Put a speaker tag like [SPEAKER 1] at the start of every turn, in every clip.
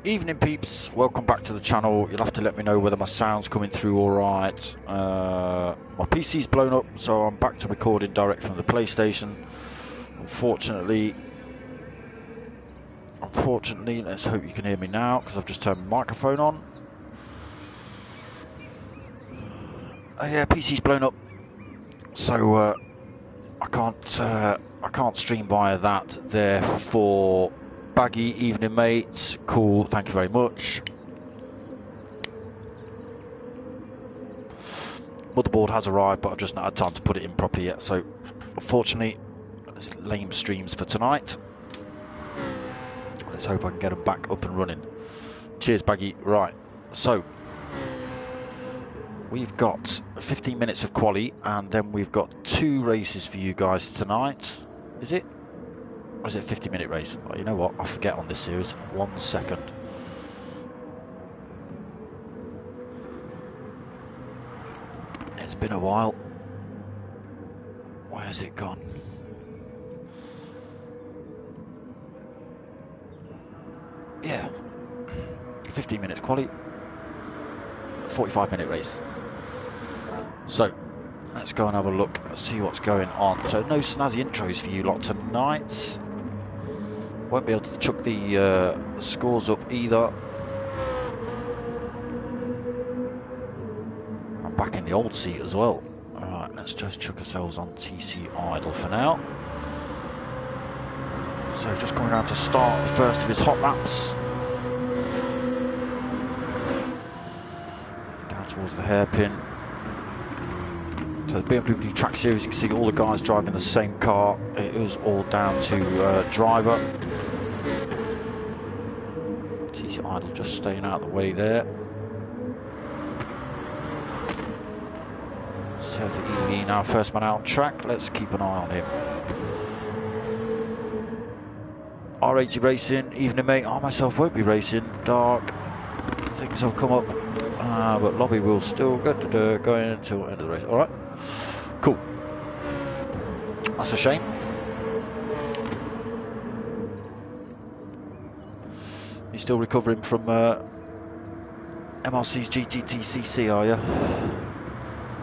[SPEAKER 1] Evening peeps, welcome back to the channel. You'll have to let me know whether my sound's coming through alright. My PC's blown up, so I'm back to recording direct from the PlayStation. Unfortunately, let's hope you can hear me now, because I've just turned my microphone on. Yeah, PC's blown up, so I can't stream via that. Therefore, baggy evening mates, cool, thank you very much. Motherboard has arrived, but I've just not had time to put it in properly yet, so unfortunately it's lame streams for tonight. Let's hope I can get them back up and running. Cheers baggy. Right, so we've got 15 minutes of quali, and then we've got 2 races for you guys tonight. Is it? Or is it a 50-minute race? Oh, you know what, I forget on this series. 1 second. It's been a while. Where's it gone? Yeah, 15 minutes quali, 45-minute race. So let's go and have a look, see what's going on. So no snazzy intros for you lot tonight. Won't be able to chuck the scores up either. I'm back in the old seat as well. Alright, let's just chuck ourselves on TC idle for now. So just coming around to start the first of his hot laps. Down towards the hairpin. So the BMW track series, you can see all the guys driving the same car. It was all down to driver. TC idle just staying out of the way there. So for EV now, first man out on track. Let's keep an eye on him. R80 racing, evening mate. I myself won't be racing. Dark. Things will come up. But lobby will still go going until the end of the race. Alright. Cool. That's a shame. You're still recovering from MRC's GTTCC, are you?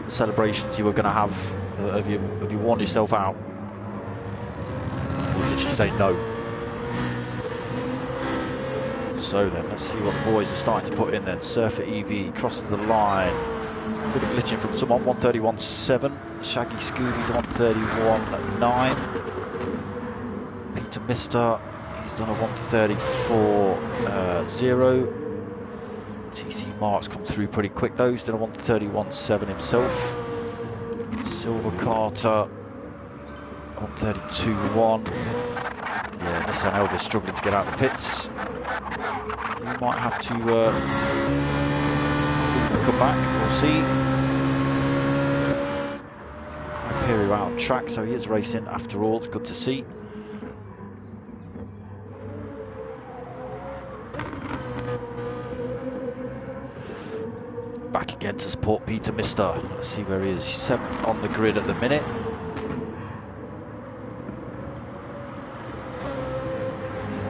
[SPEAKER 1] The celebrations you were going to have. Have you worn yourself out? Or did you say no? So then, let's see what the boys are starting to put in then. Surfer EV crosses the line. A bit of glitching from someone, 131.7. Shaggy Scooby's 131.9. Peter Mister, he's done a 134.0. TC Mark's come through pretty quick though. He's done a 131.7 himself. Silver Carter, 132.1. Yeah, Nissan Elvis struggling to get out of the pits. You might have to come back, we'll see. Imperial out on track, so he is racing after all, it's good to see. Back again to support Peter Mister. Let's see where he is. 7th on the grid at the minute.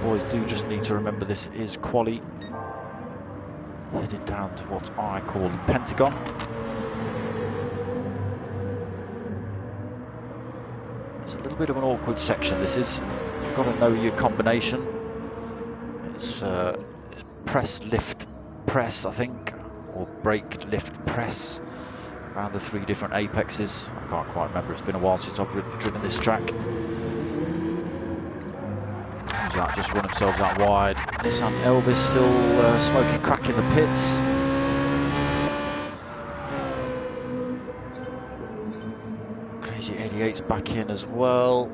[SPEAKER 1] Boys do just need to remember this is quali. Headed down to what I call the Pentagon. It's a little bit of an awkward section this is. You've got to know your combination. It's press, lift, press I think, or brake, lift, press. Around the 3 different apexes. I can't quite remember, it's been a while since I've driven this track. That just run themselves out wide. Nissan Elvis still smoking crack in the pits. Crazy 88's back in as well.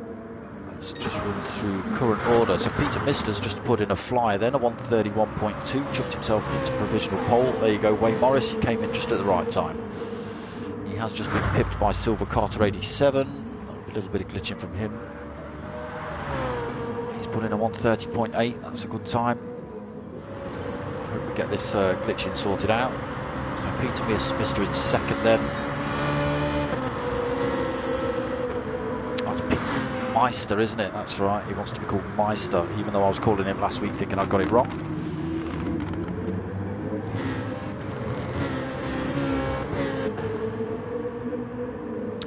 [SPEAKER 1] Let's just run through current order. So Peter Mister's just put in a flyer then, a 131.2, chucked himself into provisional pole. There you go, Wayne Morris, he came in just at the right time. He has just been pipped by Silver Carter 87. A little bit of glitching from him. Put in a 130.8, that's a good time. Hope we get this glitching sorted out. So Peter Mister in second then. That's Peter Meister, isn't it? That's right, he wants to be called Meister, even though I was calling him last week thinking I got it wrong.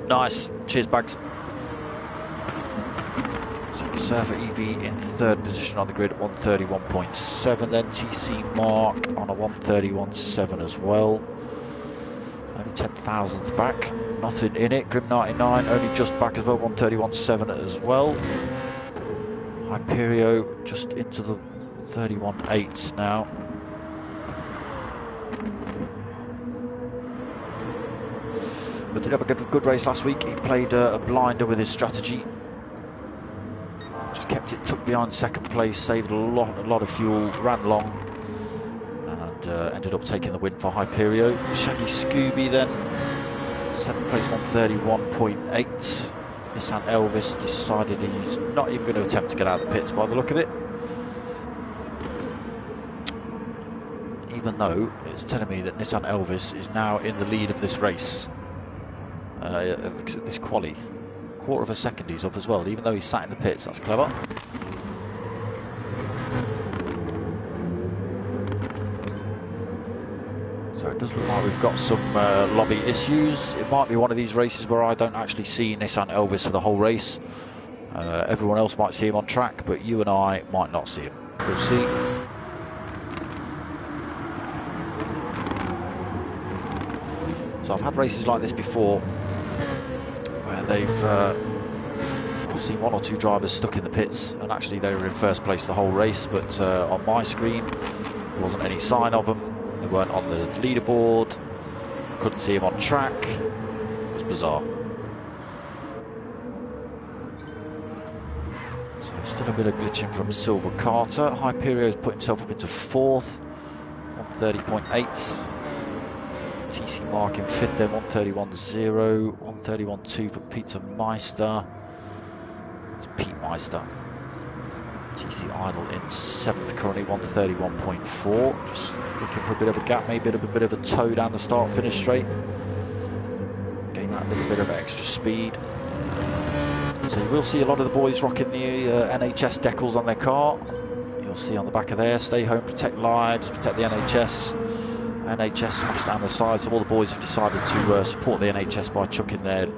[SPEAKER 1] Nice. Cheers, Bags. So Surfer EV in third position on the grid at 131.7. Then TC Mark on a 131.7 as well. Only 10,000th back. Nothing in it. Grim 99 only just back as well. 131.7 as well. Hyperio just into the 31.8s now. But did have a good race last week. He played a blinder with his strategy. Just kept it tucked behind second place, saved a lot of fuel, ran long, and ended up taking the win for Hyperio. Shaggy Scooby then, 7th place, 131.8. Nissan Elvis decided he's not even going to attempt to get out of the pits by the look of it. Even though it's telling me that Nissan Elvis is now in the lead of this race. This quali, quarter of a second he's up as well, even though he's sat in the pits. That's clever. So it does look like we've got some lobby issues. It might be one of these races where I don't actually see Nissan Elvis for the whole race. Everyone else might see him on track, but you and I might not see him. We'll see. So I've had races like this before where I've seen one or two drivers stuck in the pits and actually they were in first place the whole race, but on my screen there wasn't any sign of them. They weren't on the leaderboard, couldn't see him on track. It was bizarre. So still a bit of glitching from Silver Carter. Hyperio's put himself up into 4th, 130.8. TC Mark in 5th then, 131.0, 131.2 for Peter Meister. It's Pete Meister. TC Idle in 7th currently, 131.4. Just looking for a bit of a gap, maybe a bit of a toe down the start finish straight. Getting that little bit of extra speed. So you will see a lot of the boys rocking the NHS decals on their car. You'll see on the back of there, stay home, protect lives, protect the NHS. NHS smashed down the side, so all the boys have decided to support the NHS by chucking the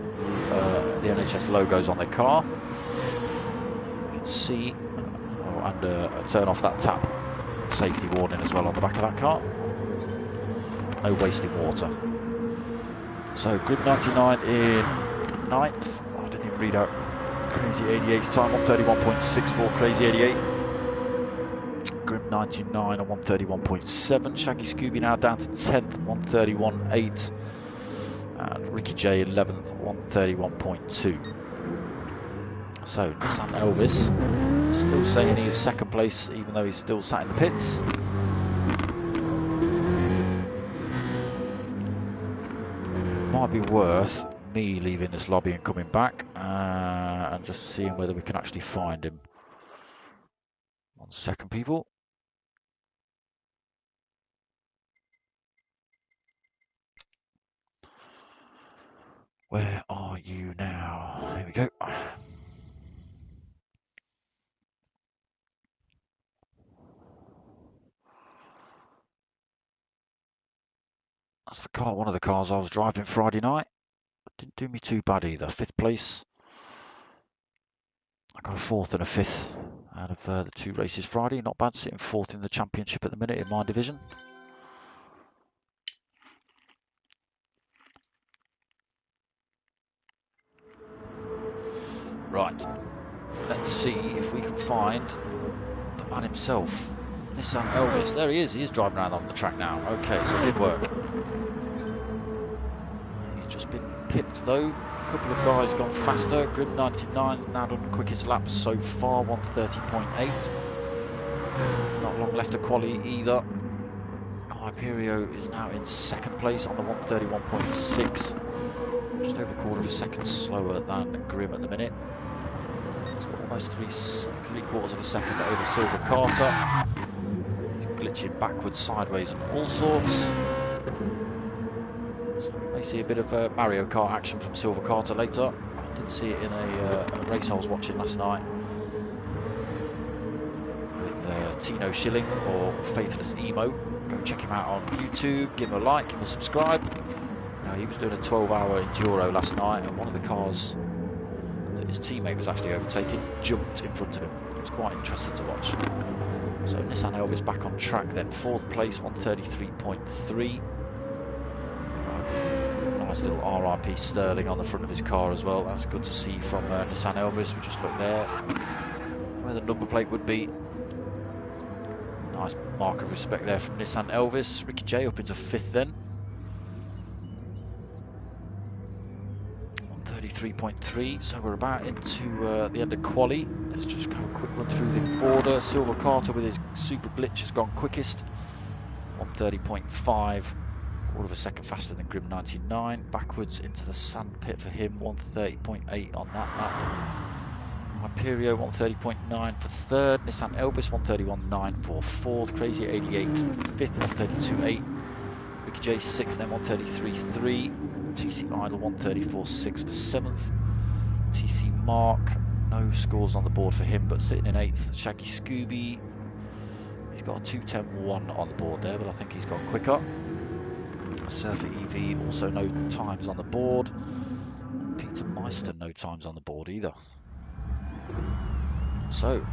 [SPEAKER 1] NHS logos on their car. You can see, and turn off that tap safety warning as well on the back of that car. No wasting water. So Grid 99 in 9th. Oh, I didn't even read out Crazy 88's time, 131.64 Crazy 88. Grim 99 on 131.7. Shaggy Scooby now down to 10th, 131.8. And Ricky J 11th, 131.2. So Nissan Elvis still saying he's second place, even though he's still sat in the pits. Might be worth me leaving this lobby and coming back and just seeing whether we can actually find him. 1 second, people. Where are you now? Here we go. That's the car, one of the cars I was driving Friday night. Didn't do me too bad either. 5th place. I got a 4th and a 5th out of the 2 races Friday. Not bad, sitting 4th in the championship at the minute in my division. Right, let's see if we can find the man himself, Nissan Elvis. There he is driving around on the track now. Okay, so it did work. He's just been pipped though. A couple of guys gone faster. Grim 99's now done the quickest laps so far, 130.8. Not long left to quali either. Hyperio is now in 2nd place on the 131.6. Just over a quarter of a second slower than Grim at the minute. He's got almost three quarters of a second over Silver Carter. He's glitching backwards, sideways and all sorts. So we may see a bit of Mario Kart action from Silver Carter later. I did see it in a race I was watching last night with Tino Schilling or Faithless Emo. Go check him out on YouTube, give him a like, give him a subscribe. He was doing a 12-hour enduro last night, and one of the cars that his teammate was actually overtaking jumped in front of him. It was quite interesting to watch. So Nissan Elvis back on track then. 4th place, 133.3. Nice little RIP Sterling on the front of his car as well. That's good to see from Nissan Elvis. We just look there where the number plate would be. Nice mark of respect there from Nissan Elvis. Ricky J up into 5th then. 133.3. So we're about into the end of quali. Let's just have a quick run through the order. Silver Carter with his super glitch has gone quickest. 130.5. Quarter of a second faster than Grim 99. Backwards into the sand pit for him. 130.8 on that lap. Hyperio 130.9 for 3rd. Nissan Elvis 131.9 for 4th. Crazy 88 5th. 132.8. Ricky J 6th. Then 133.3. TC Idle 134.6 for 7th. TC Mark, no scores on the board for him, but sitting in 8th. Shaggy Scooby, he's got a 2:10.1 on the board there, but I think he's gone quicker. Surfer EV, also no times on the board. Peter Meister, no times on the board either. So,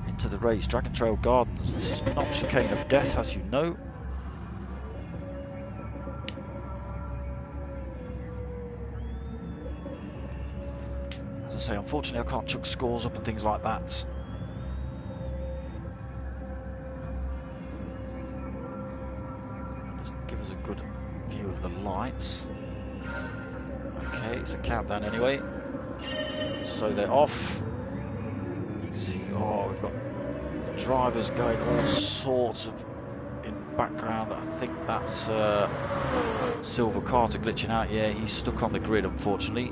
[SPEAKER 1] into the race. Dragon Trail Gardens. This is not Chicane of Death, as you know. As I say, unfortunately I can't chuck scores up and things like that. Just give us a good view of the lights. Okay, it's a countdown anyway. So they're off. You can see, oh, we've got drivers going all sorts of in the background. I think that's Silver Carter glitching out. Yeah, he's stuck on the grid, unfortunately.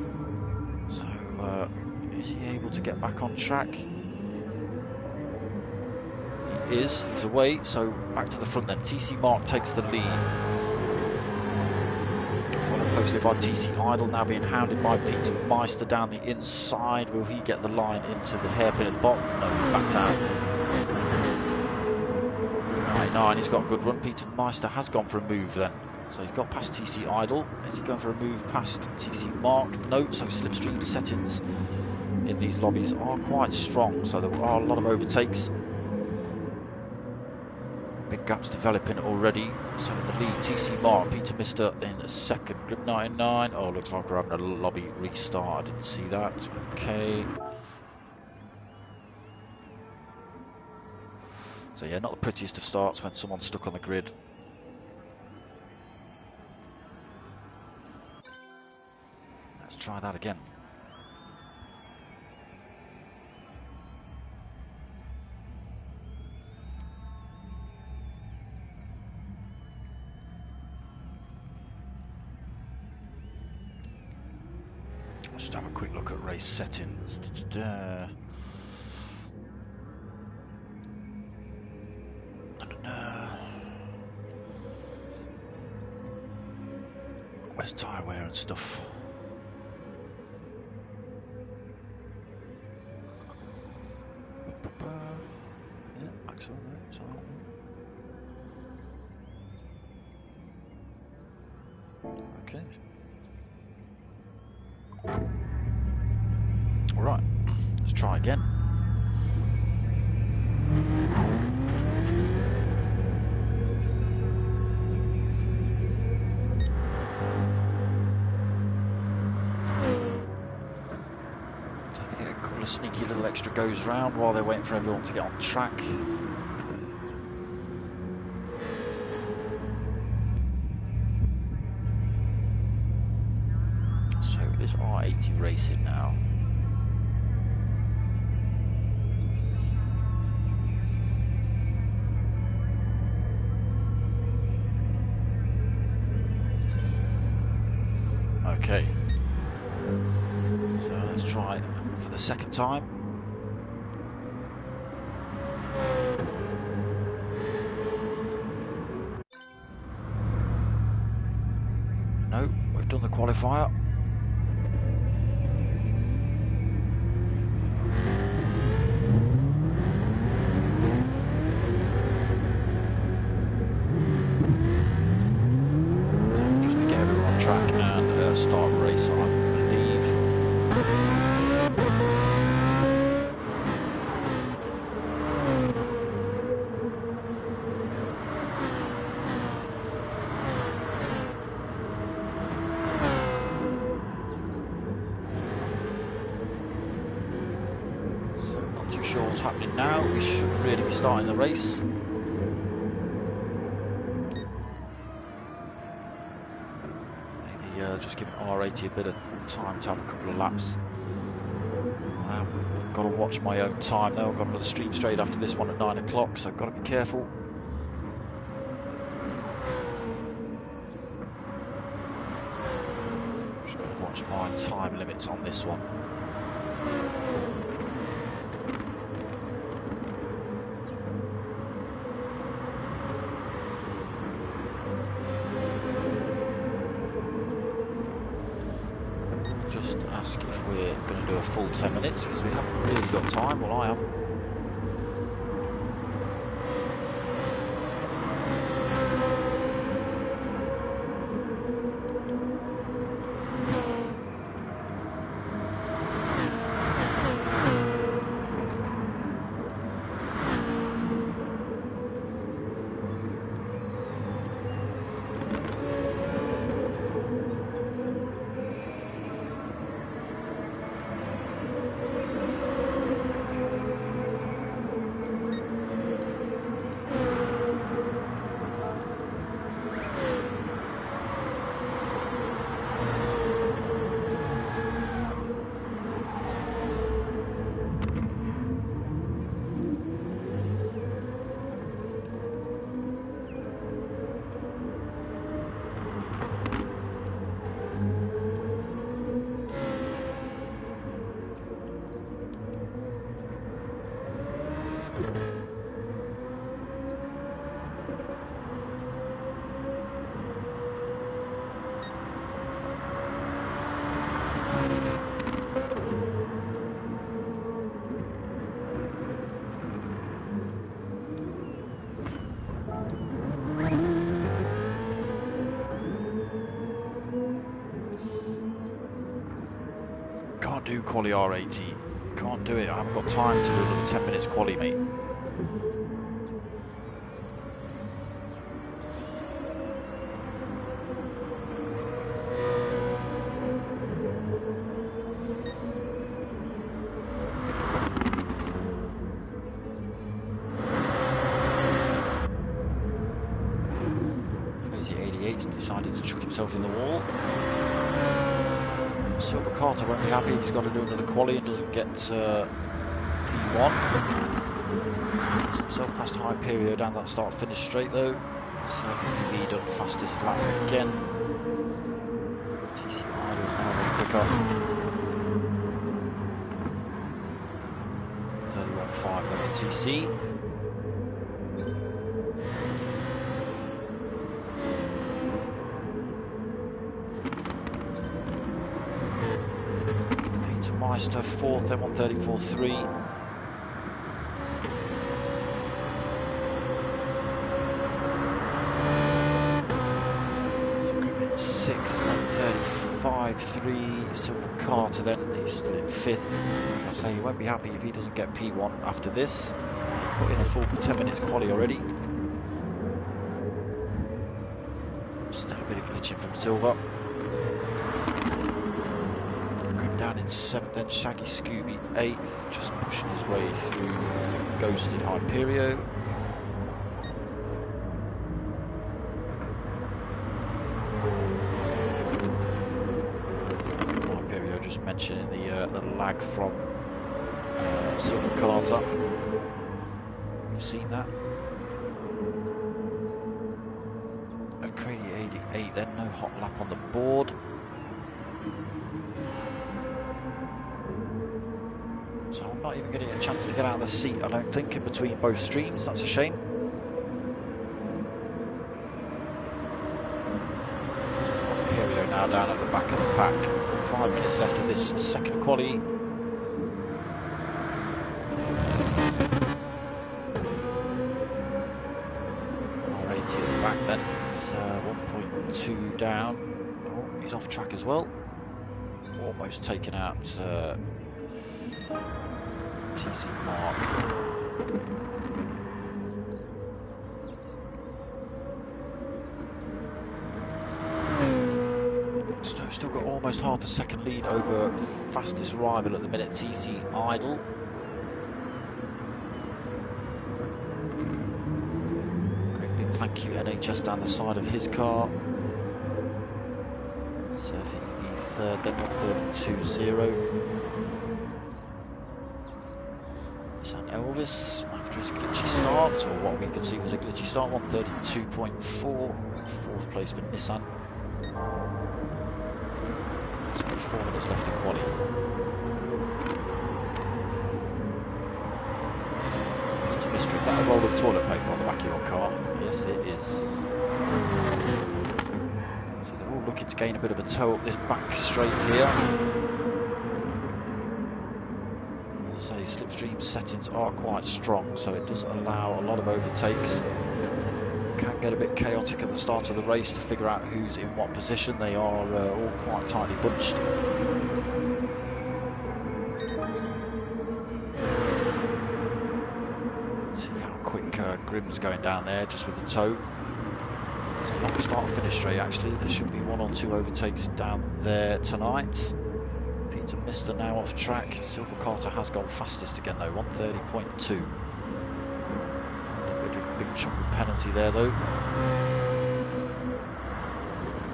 [SPEAKER 1] So, is he able to get back on track? He is. He's away. So, back to the front then. TC Mark takes the lead. Followed closely by TC Idle, now being hounded by Peter Meister down the inside. Will he get the line into the hairpin at the bottom? No, he's backed out. 99, he's got a good run. Peter Meister has gone for a move then. So he's got past TC Idle. Is he going for a move past TC Mark? No, so slipstream settings in these lobbies are quite strong. So there are a lot of overtakes. Big gaps developing already. So in the lead, TC Mark, Peter Mister in a second. Grip 99. Oh, looks like we're having a lobby restart. I didn't see that. Okay. So yeah, not the prettiest of starts when someone's stuck on the grid. Let's try that again. Let's just have a quick look at race settings. Where's tyre wear and stuff? Yeah, axle, okay. Alright, let's try again. Sneaky little extra goes round while they're waiting for everyone to get on track. So it is R80 racing now. Okay. So let's try for the second time. No, we've done the qualifier. So just to get everyone now, we should really be starting the race. Maybe just giving R80 a bit of time to have a couple of laps. I've got to watch my own time though. I've got another stream straight after this one at 9 o'clock, so I've got to be careful. Just got to watch my time limits on this one. Just ask if we're going to do a full 10 minutes because we haven't really got time. Well, I haven't. Do quali R80, can't do it. I haven't got time to do another 10 minutes quali, mate. Crazy 88's decided to chuck himself in the wall. Silver Carter won't be happy if he's got to do another quali and doesn't get P1. Gets himself past Hyperion down that start-finish straight though. So I think he'll be done fastest lap again. TC Idle's now a bit quicker. 31.5 there for TC. Meister fourth, then 134.3. Sixth, 135.3. Silver Carter then, he's still in fifth. Like I say, he won't be happy if he doesn't get P1 after this. He put in a full 10 minutes quali already. Still a bit of glitching from Silver. Down in 7th, then Shaggy Scooby 8th, just pushing his way through Ghosted Hyperion. Hyperion just mentioning the lag from Silver Carter. We've seen that. O'Crady 88 then, no hot lap on the board. So I'm not even getting a chance to get out of the seat, I don't think, in between both streams. That's a shame. Hyperion now down at the back of the pack. 5 minutes left of this second quali. R80 at the back then. It's 1.2 down. Oh, he's off track as well. Almost taken out TC Mark. So still got almost half a second lead over fastest rival at the minute, TC Idle. thank you NHS down the side of his car. Surfer EV third, then 132.0. Nissan Elvis after his glitchy start, or what we could see was a glitchy start, 132.4. Fourth place for Nissan. So 4 minutes left to quali. Peter Mystery, is that a roll of toilet paper on the back of your car? Yes, it is. So they're all looking to gain a bit of a toe up this back straight here. As I say, slipstream settings are quite strong, so it does allow a lot of overtakes. Can get a bit chaotic at the start of the race to figure out who's in what position. They are all quite tightly bunched. See how quick Grimm's going down there just with the toe. It's a long start finish straight actually. There should be 1 or 2 overtakes down there tonight. Peter Mister now off track. Silver Carter has gone fastest again though, 130.2. Big chunk of penalty there though.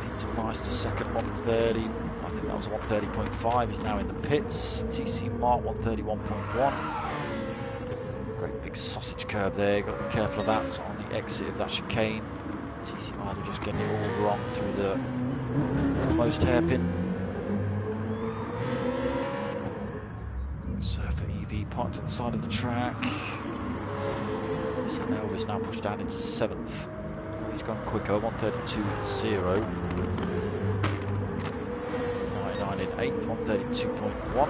[SPEAKER 1] Peter Meister second, 130. I think that was 130.5. He's now in the pits. TC Mark 131.1. Great big sausage curb there. You've got to be careful of that on the exit of that chicane. TC Idle just getting it all wrong through the almost hairpin. Surfer EV parked at the side of the track. So Elvis now pushed down into 7th. Oh, he's gone quicker, 132.0. 99 in 8th, 132.1.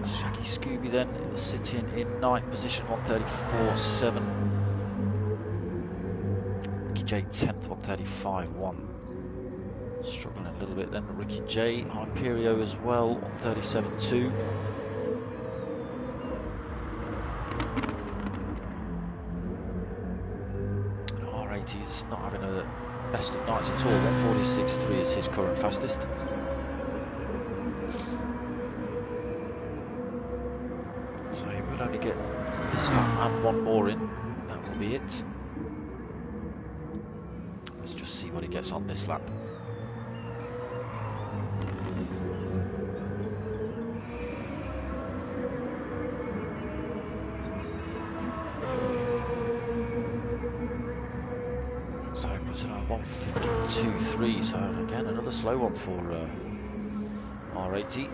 [SPEAKER 1] Shaggy Scooby then sitting in 9th position, 134.7. Ricky J 10th, 135.1. Struggling a little bit then, Ricky J. Hyperio as well, 137.2. R80's not having a best of nights at all, 146.3 is his current fastest. So he will only get this lap and 1 more in, and that will be it. Let's just see what he gets on this lap. So he puts it on 152.3, so again another slow one for R80.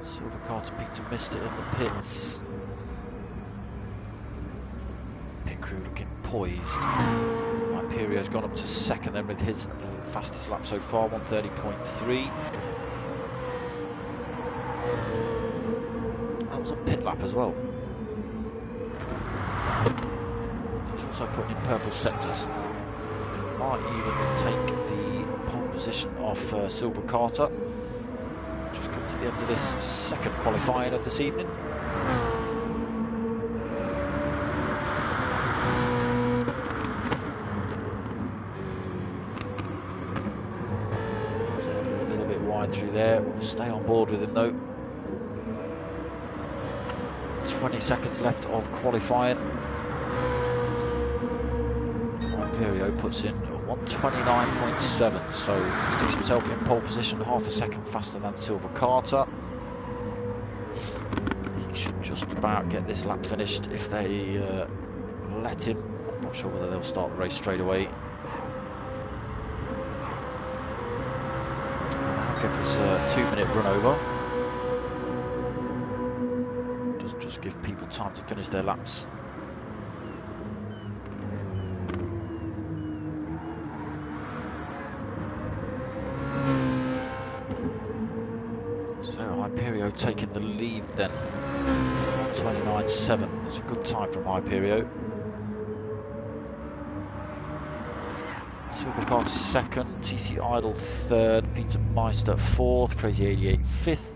[SPEAKER 1] Silver Carter Peter missed it in the pits. Pit crew looking poised. Hyperio's gone up to 2nd then with his fastest lap so far, 130.3. That was a pit lap as well. He's also putting in purple sectors. Might even take the pole position off Silver Carter. Just come to the end of this 2nd qualifying of this evening. A little bit wide through there. We'll stay on board with him though. 20 seconds left of qualifying. Hyperio puts in 129.7, so sticks himself in pole position, half a second faster than Silver Carter. He should just about get this lap finished if they let him. I'm not sure whether they'll start the race straight away. I'll give us a 2-minute run over. Just give people time to finish their laps. Hyperio taking the lead then, 129.7. That's a good time from Hyperio. Silver Carter 2nd, TC Idle 3rd, Peter Meister 4th, Crazy 88 5th,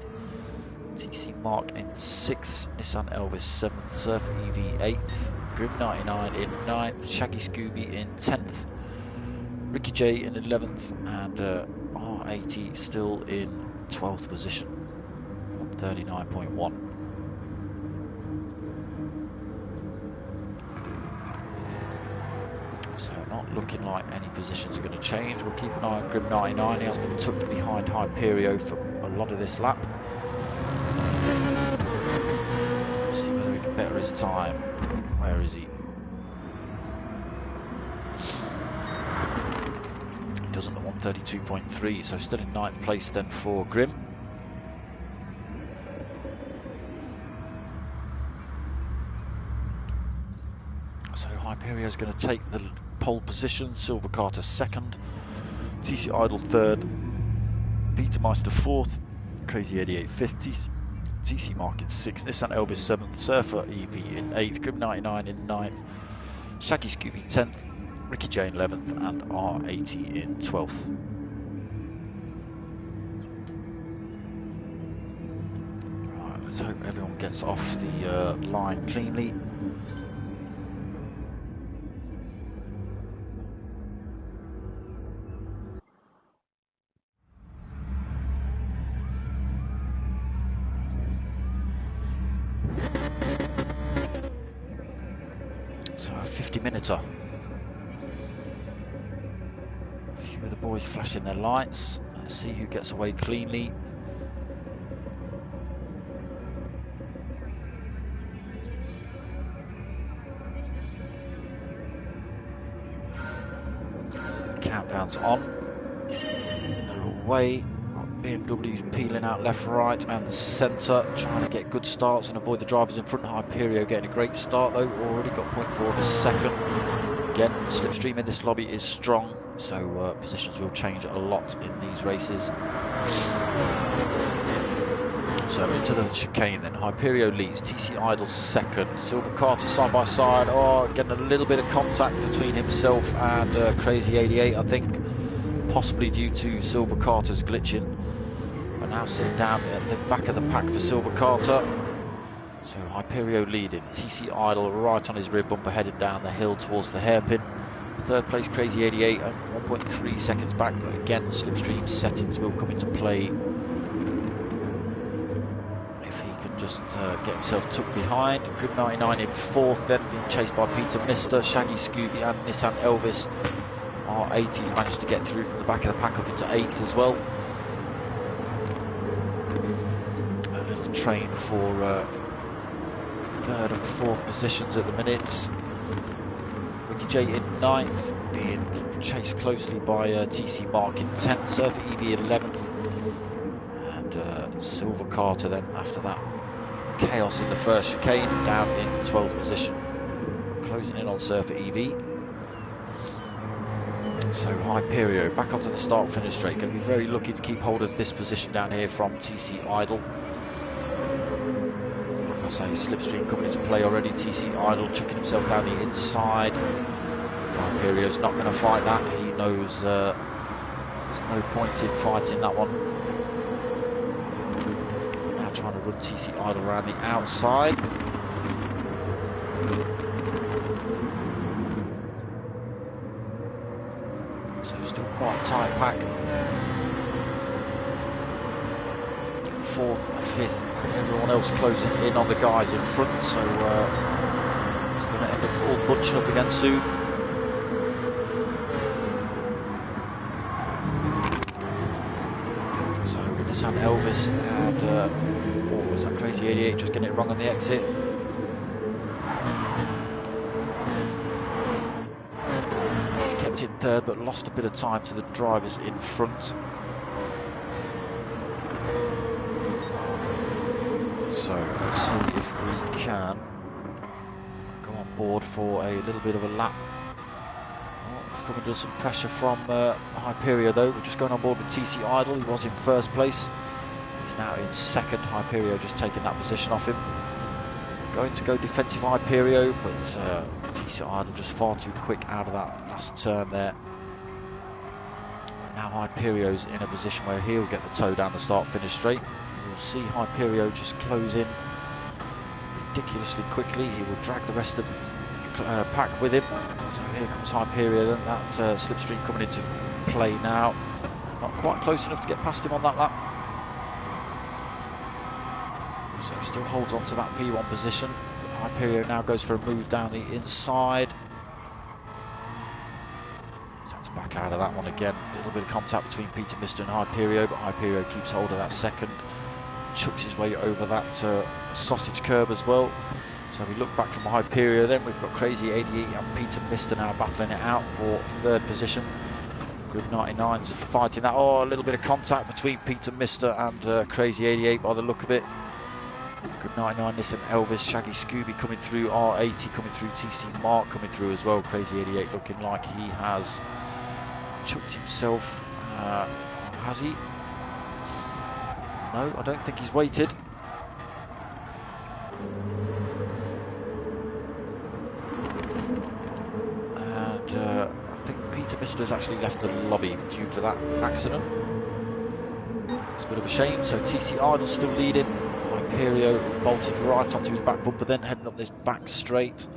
[SPEAKER 1] TC Mark in 6th, Nissan Elvis 7th, Surfer EV 8th, Grim 99 in 9th, Shaggy Scooby in 10th, Ricky J in 11th, and R80 still in 12th position, 39.1. So not looking like any positions are going to change. We'll keep an eye on Grim 99. He has been tucked behind Hyperio for a lot of this lap. See whether he can better his time. Where is he? He doesn't at 132.3, so still in 9th place then for Grim. So Hyperio's going to take the pole position, Silver Carter 2nd, TC Idol 3rd, Peter Meister 4th, Crazy 88 5th, TC Mark in 6th, Nissan Elvis 7th, Surfer EV in 8th, Grim 99 in 9th, Shaggy Scooby 10th, Ricky J in 11th, and R80 in 12th. Right, let's hope everyone gets off the line cleanly. So a 50-minuter. A few of the boys flashing their lights. Let's see who gets away cleanly. The countdown's on. They're away. BMW's peeling out left, right and centre, trying to get good starts and avoid the drivers in front. Hyperio getting a great start though, already got 0.4 to second. Again, slipstream in this lobby is strong, so positions will change a lot in these races. So into the chicane then, Hyperio leads, TC Idol 2nd, Silver Carter side by side, getting a little bit of contact between himself and Crazy 88 I think, possibly due to Silver Carter's glitching. But now sitting down at the back of the pack for Silver Carter. So Hyperio leading, TC Idol right on his rear bumper headed down the hill towards the hairpin. 3rd place Crazy 88 at 1.3 seconds back, but again slipstream settings will come into play. If he can just get himself tucked behind. Grim 99 in 4th then, being chased by Peter Mister, Shaggy Scooby and Nissan Elvis. R80's managed to get through from the back of the pack up into 8th as well. A little train for 3rd and 4th positions at the minute. Ricky J in 9th, being chased closely by TC Mark in 10th, Surfer EV in 11th, and Silver Carter then after that chaos in the first chicane down in 12th position, closing in on Surfer EV. So Hyperio back onto the start finish straight, going to be very lucky to keep hold of this position down here from TC Idol. Like I say, slipstream coming into play already, TC Idol chucking himself down the inside. Hyperio's not going to fight that, he knows there's no point in fighting that one. Now trying to run TC Idol around the outside. Still quite a tight pack. 4th, 5th, and everyone else closing in on the guys in front, so it's going to end up all bunching up again soon. So Nissan Elvis and what was that, Crazy 88 just getting it wrong on the exit. In 3rd, but lost a bit of time to the drivers in front. So let's see if we can go on board for a little bit of a lap. We've come under some pressure from Hyperio though. We're just going on board with TC Idol. He was in 1st place. He's now in 2nd. Hyperio just taking that position off him. Going to go defensive Hyperio, but TC Idol just far too quick out of that last turn there. Now Hyperio's in a position where he'll get the toe down the start finish straight. We'll see Hyperio just close in ridiculously quickly. He will drag the rest of pack with him. So here comes Hyperion, then that slipstream coming into play now. Not quite close enough to get past him on that lap. So still holds on to that P1 position. Hyperion now goes for a move down the inside. He's had to back out of that one again. A little bit of contact between Peter Mister and Hyperion, but Hyperion keeps hold of that second. Chucks his way over that sausage curb as well. So we look back from Hyperion, then we've got Crazy 88 and Peter Mister now battling it out for third position. Grid 99's fighting that. Oh, a little bit of contact between Peter Mister and Crazy 88 by the look of it. Grid 99, Nissan Elvis, Shaggy Scooby coming through, R80 coming through, TC Mark coming through as well. Crazy 88 looking like he has chucked himself. Has he? No, I don't think he's waited. And I think Peter Mister has actually left the lobby due to that accident. It's a bit of a shame. So TC Idle still leading. Hyperio bolted right onto his back bumper, then heading up this back straight.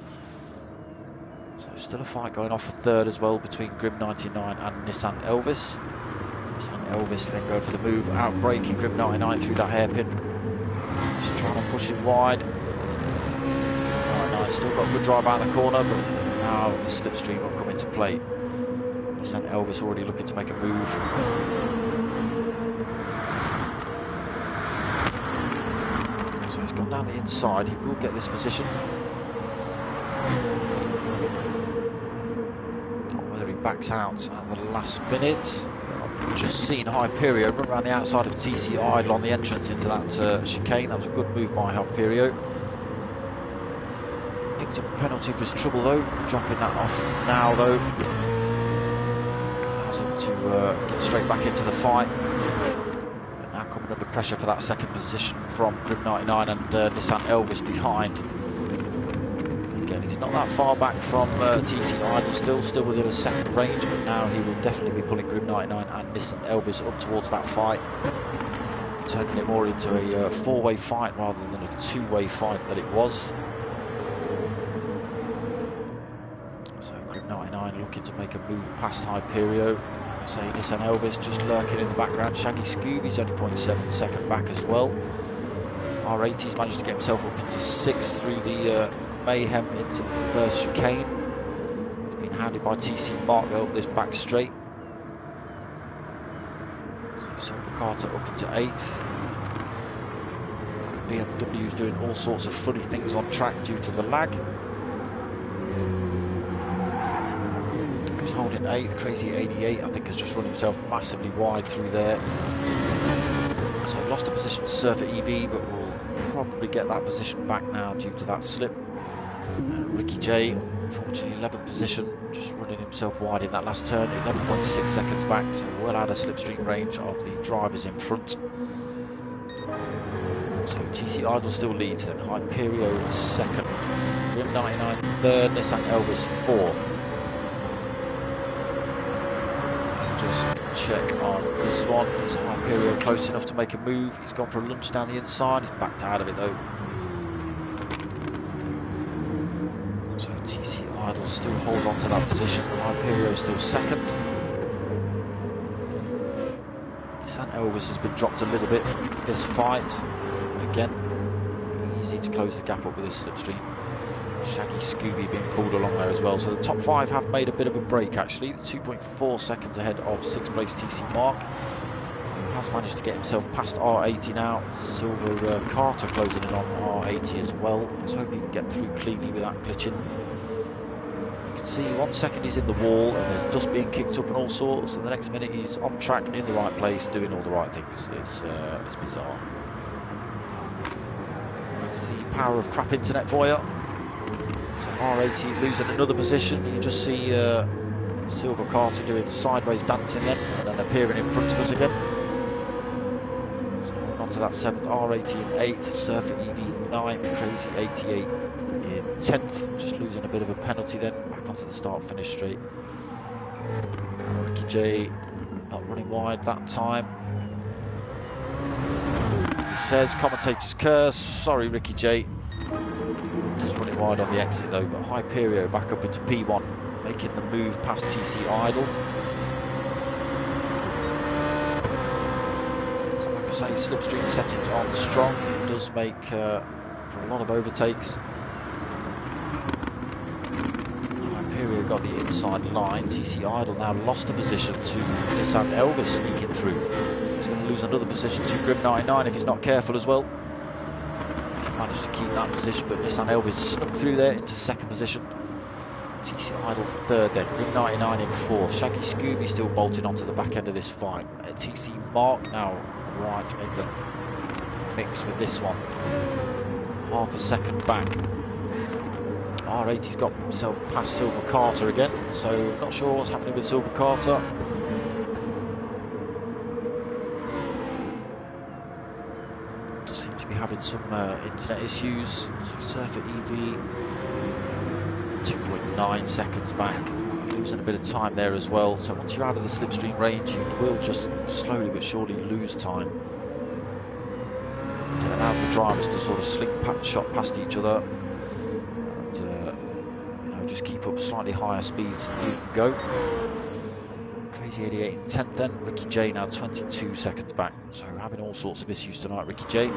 [SPEAKER 1] So still a fight going off for third as well between Grim 99 and Nissan Elvis. Nissan Elvis then going for the move, out braking Grim 99 through that hairpin. Just trying to push it wide. 99 still got a good drive out of the corner, but now the slipstream will come into play. Nissan Elvis already looking to make a move. So he's gone down the inside, he will get this position. Whether he backs out at the last minute. Just seen Hyperio run around the outside of TC Idle on the entrance into that chicane. That was a good move by Hyperio. Picked up a penalty for his trouble though, dropping that off now though. Allows him to get straight back into the fight. And now coming under pressure for that second position from Grim 99 and Nissan Elvis behind. Again, he's not that far back from TC Idle, still within a second range, but now he will definitely be pulling Grim 99 and Nissan Elvis up towards that fight, turning it more into a four-way fight rather than a two-way fight that it was. So Grim 99 looking to make a move past Hyperio. Like I say, Nissan Elvis just lurking in the background. Shaggy Scooby's only 0.7 second back as well. R80's managed to get himself up into 6th through the mayhem into the first chicane. He's been handed by TC Mark up this back straight. So Silver Carter up into 8th. BMW is doing all sorts of funny things on track due to the lag. He's holding 8th. Crazy 88 I think has just run himself massively wide through there. So lost a position to Surfer EV, but will probably get that position back now due to that slip. Ricky J, unfortunately 11th position, just running himself wide in that last turn, 11.6 seconds back, so well out of slipstream range of the drivers in front. So TC Idle still leads, then Hyperio second, Grim 99 third, Nissan Elvis fourth. Just check on this one, is Hyperio close enough to make a move? He's gone for a lunge down the inside, he's backed out of it though. So TC Idle still holds on to that position. Hyperio still second. Nissan Elvis has been dropped a little bit from this fight. Again, easy to close the gap up with this slipstream. Shaggy Scooby being pulled along there as well. So the top 5 have made a bit of a break actually. 2.4 seconds ahead of 6th place TC Mark. Has managed to get himself past R80 now. Silver Carter closing in on R80 as well. Let's hope he can get through cleanly without glitching. You can see 1 second he's in the wall and there's dust being kicked up and all sorts, and the next minute he's on track in the right place doing all the right things. It's bizarre. That's the power of crap internet for you. So R80 losing another position. You just see Silver Carter doing sideways dancing then and then appearing in front of us again. To that 7th, R80 in 8th, Surfer EV 9th, Crazy 88 in 10th, just losing a bit of a penalty then, back onto the start-finish straight. Ricky J not running wide that time. He says, commentator's curse, sorry Ricky J, just running wide. wide on the exit though, but Hyperio back up into P1, making the move past TC Idle. So like I say, slipstream settings on strong. It does make for a lot of overtakes. Hyperio got the inside line. TC Idle now lost a position to Nissan Elvis sneaking through. He's going to lose another position to Grim 99 if he's not careful as well. Managed to keep that position, but Nissan Elvis snuck through there into second position. TC Idle third then, Grim 99 in fourth. Shaggy Scooby still bolted onto the back end of this fight. TC Mark now right in the mix with this one. Half a second back. R80's got himself past Silver Carter again, so not sure what's happening with Silver Carter. Does seem to be having some internet issues. So Surfer EV 2.9 seconds back, losing a bit of time there as well. So once you're out of the slipstream range, you will just slowly but surely lose time. It allows the drivers to sort of slink shot past each other. Just keep up slightly higher speeds than you can go. Crazy 88 in 10th then. Ricky J now 22 seconds back. So having all sorts of issues tonight, Ricky J.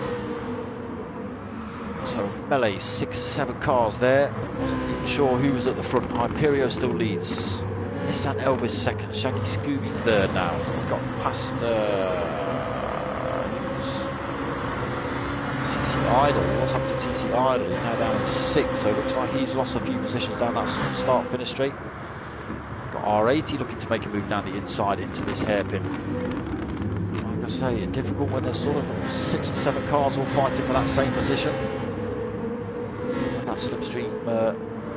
[SPEAKER 1] So melee, 6 or 7 cars there. Wasn't even sure who was at the front. Hyperio still leads. Nissan Elvis second. Shaggy Scooby third now. So we've got past Idle. What's happened to TC Idle? He's now down in 6th, so it looks like he's lost a few positions down that start finish straight. Got R80 looking to make a move down the inside into this hairpin. Like I say, it's difficult when there's sort of 6 or 7 cars all fighting for that same position. When that slipstream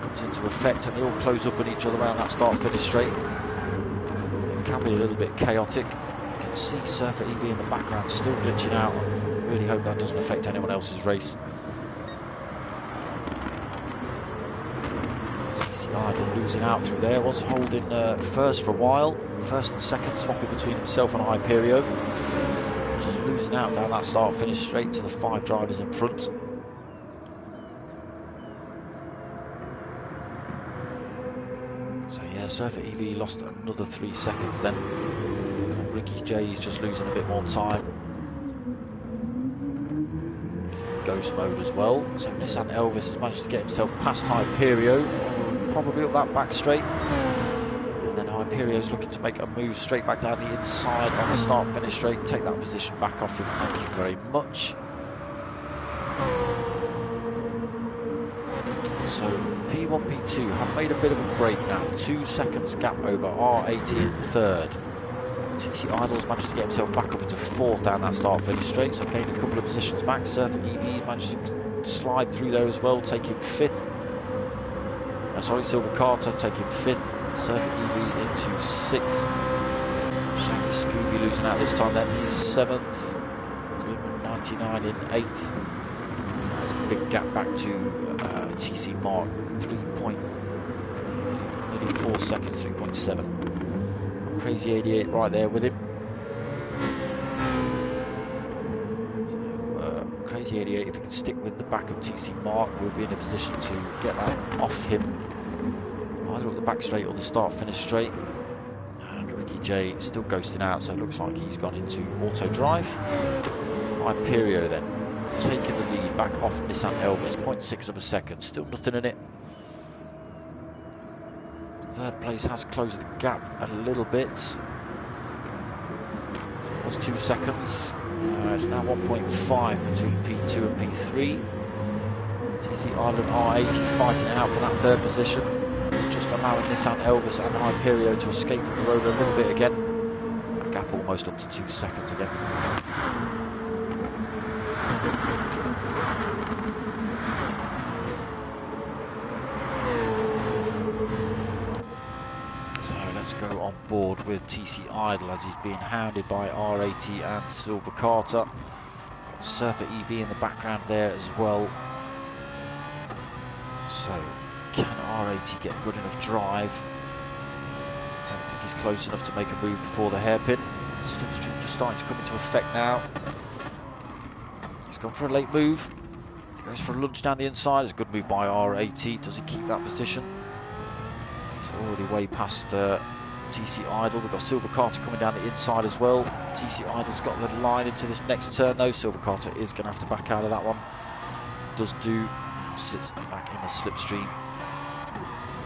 [SPEAKER 1] comes into effect and they all close up on each other around that start finish straight, it can be a little bit chaotic. You can see Surfer EV in the background still glitching out. Really hope that doesn't affect anyone else's race. TC Idle losing out through there, was holding first for a while. First and second swapping between himself and Hyperio. Just losing out down that start finish straight to the 5 drivers in front. So yeah, Surfer EV lost another 3 seconds then. Ricky J is just losing a bit more time. Ghost mode as well. So Nissan Elvis has managed to get himself past Hyperio, probably up that back straight. And then Hyperio's looking to make a move straight back down the inside on the start finish straight, take that position back off him. Thank you very much. So P1, P2 have made a bit of a break now. 2 seconds gap over R80 in third. TC Idle's managed to get himself back up into 4th down that start finish straight, so gained a couple of positions back. Surfer EV managed to slide through there as well, taking 5th. Silver Carter taking 5th. Surfer EV into 6th. Shaggy Scooby losing out this time then, he's 7th. Grim 99 in 8th. There's a big gap back to TC Mark, nearly 4 seconds, 3.7. Crazy 88 right there with him. So, Crazy 88, if he can stick with the back of TC Mark, we'll be in a position to get that off him, either at the back straight or the start finish straight. And Ricky J still ghosting out, so it looks like he's gone into auto drive. Hyperio then taking the lead back off Nissan Elvis, 0.6 of a second, still nothing in it. Third place has closed the gap a little bit. It was 2 seconds. It's now 1.5 between P2 and P3. TC Island R80 fighting it out for that third position. It's just allowing Nissan Elvis and Hyperio to escape the road a little bit again. That gap almost up to 2 seconds again. Go on board with TC Idle as he's being hounded by R80 and Silver Carter. Surfer EV in the background there as well. So can R80 get good enough drive? I don't think he's close enough to make a move before the hairpin. Slipstream just starting to come into effect now. He's gone for a late move. He Goes for a lunge down the inside. It's a good move by R80. Does he keep that position? He's already way past TC Idle. We've got Silver Carter coming down the inside as well. TC Idle's got the line into this next turn though. Silver Carter is going to have to back out of that one. Does do. Sits back in the slipstream.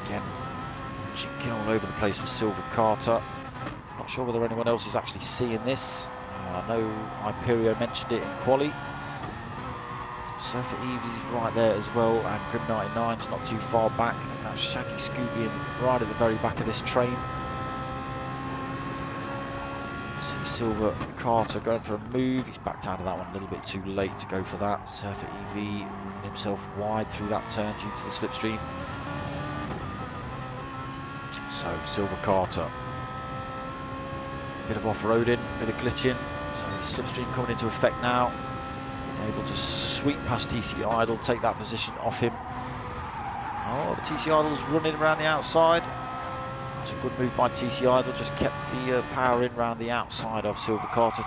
[SPEAKER 1] Again, jinking all over the place for Silver Carter. Not sure whether anyone else is actually seeing this. I know Hyperio mentioned it in quali. Surfer Eves is right there as well, and Grim 99's not too far back. I think that's Shaggy Scooby in right at the very back of this train. See Silver Carter going for a move. He's backed out of that one a little bit too late to go for that. Surfer EV running himself wide through that turn due to the slipstream. So Silver Carter, bit of off-roading, bit of glitching. So the slipstream coming into effect now. Able to sweep past TC Idle, take that position off him. Oh, the TC Idle's running around the outside. That's a good move by TC Idle, just kept the power in around the outside of Silver Carter,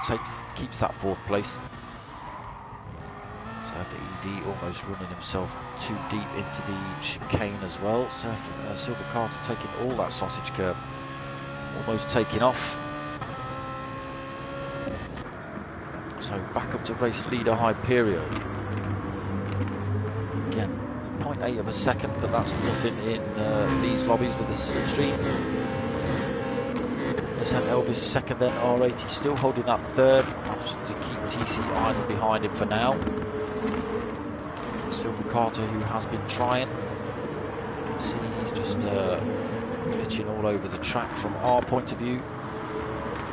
[SPEAKER 1] keeps that 4th place. Surfer EV almost running himself too deep into the chicane as well. Silver Carter taking all that sausage curb, almost taking off. So back up to race leader Hyperio. Again, 0.8 of a second, but that's nothing in these lobbies with the slipstream. Nissan Elvis second, then R80 still holding that 3rd. Managed to keep TC Idle behind him for now. Silver Carter, who has been trying. You can see he's just glitching all over the track from our point of view.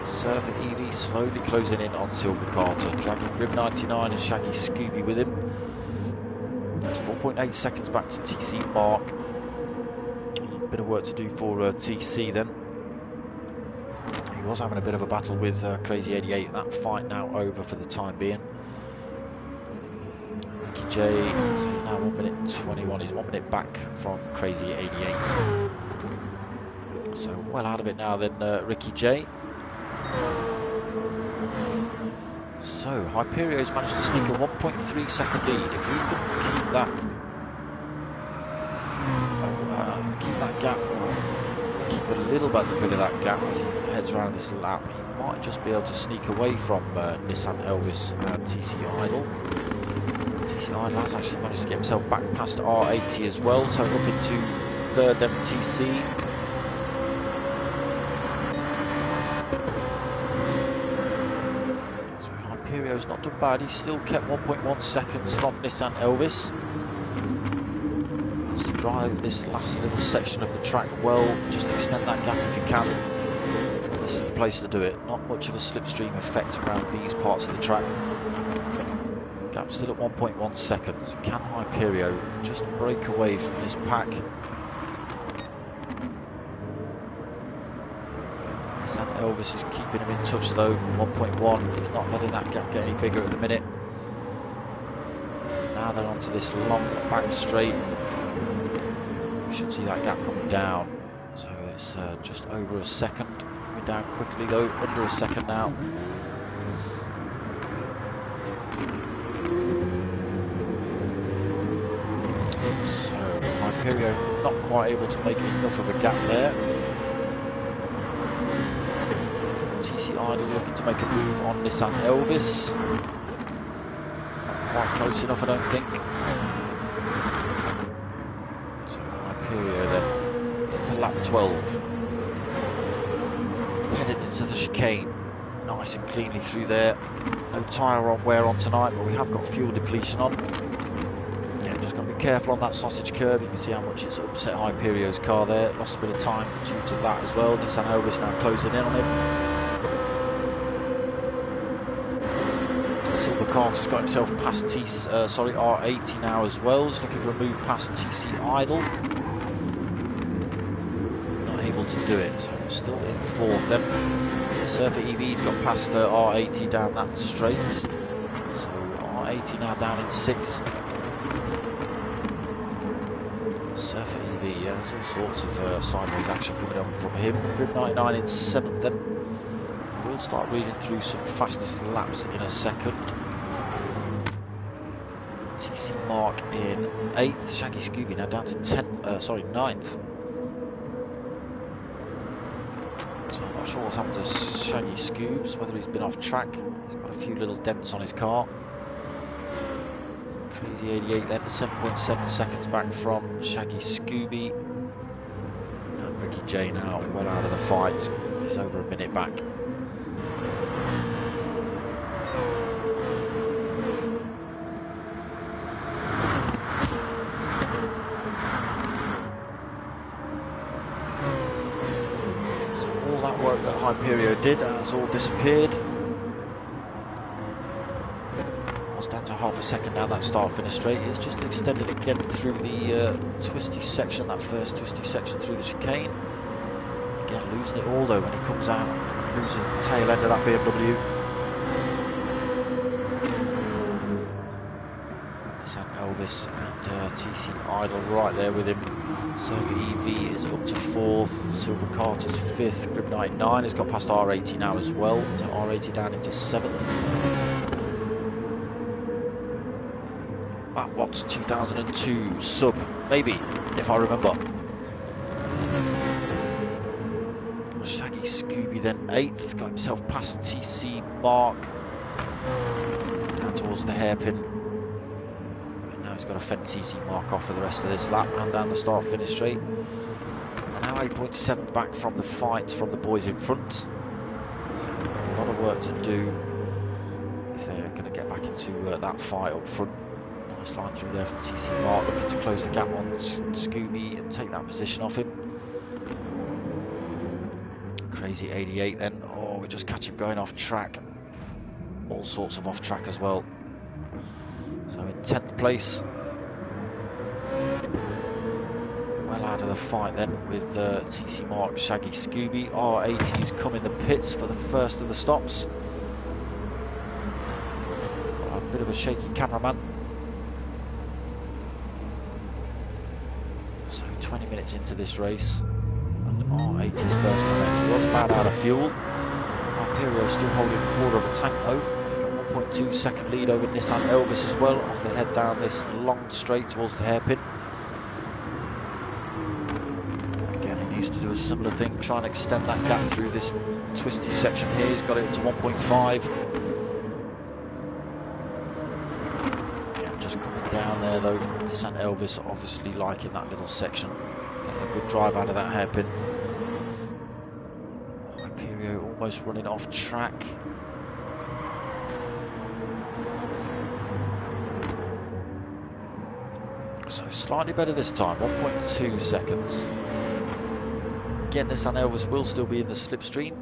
[SPEAKER 1] Surfer EV slowly closing in on Silver Carter, dragging Grim 99 and Shaggy Scooby with him. That's 4.8 seconds back to TC Mark. A little bit of work to do for TC then. He was having a bit of a battle with Crazy 88. That fight now over for the time being. Ricky J, so he's now 1 minute 21. He's 1 minute back from Crazy 88. So well out of it now then, Ricky J. So Hyperio's managed to sneak a 1.3 second lead. If we can keep that gap, or keep a little bit of that gap as he heads around this lap, he might just be able to sneak away from Nissan Elvis and TC Idle. TC Idle has actually managed to get himself back past R80 as well, so up into 3rd then for TC. Hyperio's not done bad, he's still kept 1.1 seconds from Nissan Elvis. Let's drive this last little section of the track well, just extend that gap if you can. This is the place to do it, not much of a slipstream effect around these parts of the track. Gap still at 1.1 seconds. Can Hyperio just break away from this pack? Elvis is keeping him in touch though, 1.1, he's not letting that gap get any bigger at the minute. Now they're onto this long back straight. We should see that gap coming down. So it's just over a second, coming down quickly though, under a second now. So Hyperio not quite able to make enough of a gap there. TC Idle looking to make a move on Nissan Elvis. Not quite close enough, I don't think. So Hyperio then into lap 12. Headed into the chicane. Nice and cleanly through there. No tyre wear on tonight, but we have got fuel depletion on. Again, just got to be careful on that sausage curb. You can see how much it's upset Hyperio's car there. Lost a bit of time due to that as well. Nissan Elvis now closing in on him. Carter's got himself past R80 now as well. He's looking for a move past TC Idle. Not able to do it, so still in 4th then. Surfer EV's got past R80 down that straight. So R80 now down in 6th. Surfer EV, yeah, there's all sorts of sideways action coming on from him. Grim 99 in 7th then. We'll start reading through some fastest laps in a second. TC Mark in 8th. Shaggy Scooby now down to 10th, sorry, 9th. So I'm not sure what's happened to Shaggy Scoobs, whether he's been off track. He's got a few little dents on his car. Crazy 88 then, 7.7 seconds back from Shaggy Scooby. And Ricky J now well out of the fight. He's over a minute back. That Hyperio did has all disappeared. Was down to half a second down that start finish straight. It's just extended again through the twisty section, that first twisty section through the chicane. Again losing it all though when he comes out, loses the tail end of that BMW. Nissan Elvis and TC Idol right there with him. Surfer EV is up to 4th, Silver Carter's 5th, Grim 99 has got past R80 now as well, so R80 down into 7th. Matt Watts 2002 sub, maybe, if I remember. Shaggy Scooby then 8th, got himself past TC Mark, down towards the hairpin. He's got to fend TC Mark off for the rest of this lap and down the start finish straight. And now 8.7 back from the fight from the boys in front. So a lot of work to do if they're going to get back into that fight up front. Nice line through there from TC Mark, looking to close the gap on Scooby and take that position off him. Crazy 88 then. Oh, we just catch him going off track. All sorts of off track as well. So in 10th place, well out of the fight then with TC Mark, Shaggy Scooby. R80's come in the pits for the first of the stops. A bit of a shaky cameraman. So 20 minutes into this race, and R80's first comment was bad out of fuel. Hyperio still holding a quarter of a tank though. 0.2 second lead over Nissan Elvis as well, off the head down this long straight towards the hairpin. Again, he needs to do a similar thing, try and extend that gap through this twisty section here. He's got it to 1.5. Again, just coming down there though. Nissan Elvis obviously liking that little section. Getting a good drive out of that hairpin. Hyperio almost running off track. So slightly better this time, 1.2 seconds. Again, Nissan Elvis will still be in the slipstream.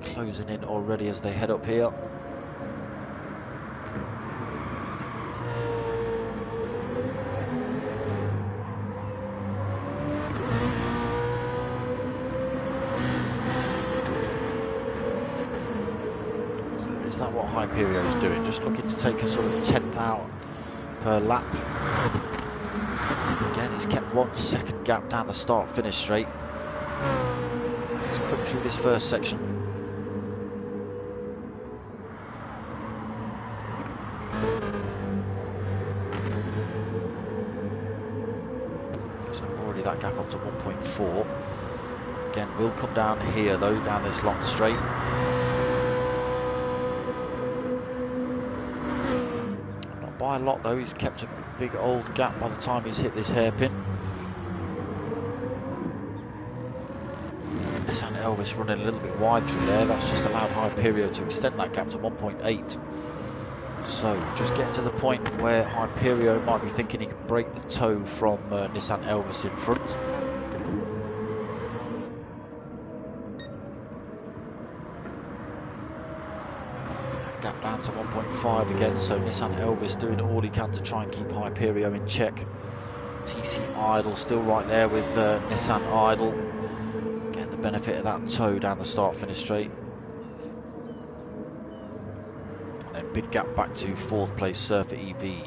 [SPEAKER 1] Closing in already as they head up here. So is that what Hyperio is doing? Just looking to take a sort of 10th out per lap. Again, he's kept 1 second gap down the start finish straight. He's quick through this first section. So already that gap up to 1.4. Again, will come down here though, down this long straight. By a lot though, he's kept a big old gap by the time he's hit this hairpin. Nissan Elvis running a little bit wide through there, that's just allowed Hyperio to extend that gap to 1.8. So just getting to the point where Hyperio might be thinking he can break the toe from Nissan Elvis in front. Gap down to 1.5 again, so Nissan Elvis doing all he can to try and keep Hyperio in check. TC Idol still right there with Nissan Idol, getting the benefit of that toe down the start finish straight. And then big gap back to 4th place Surfer EV,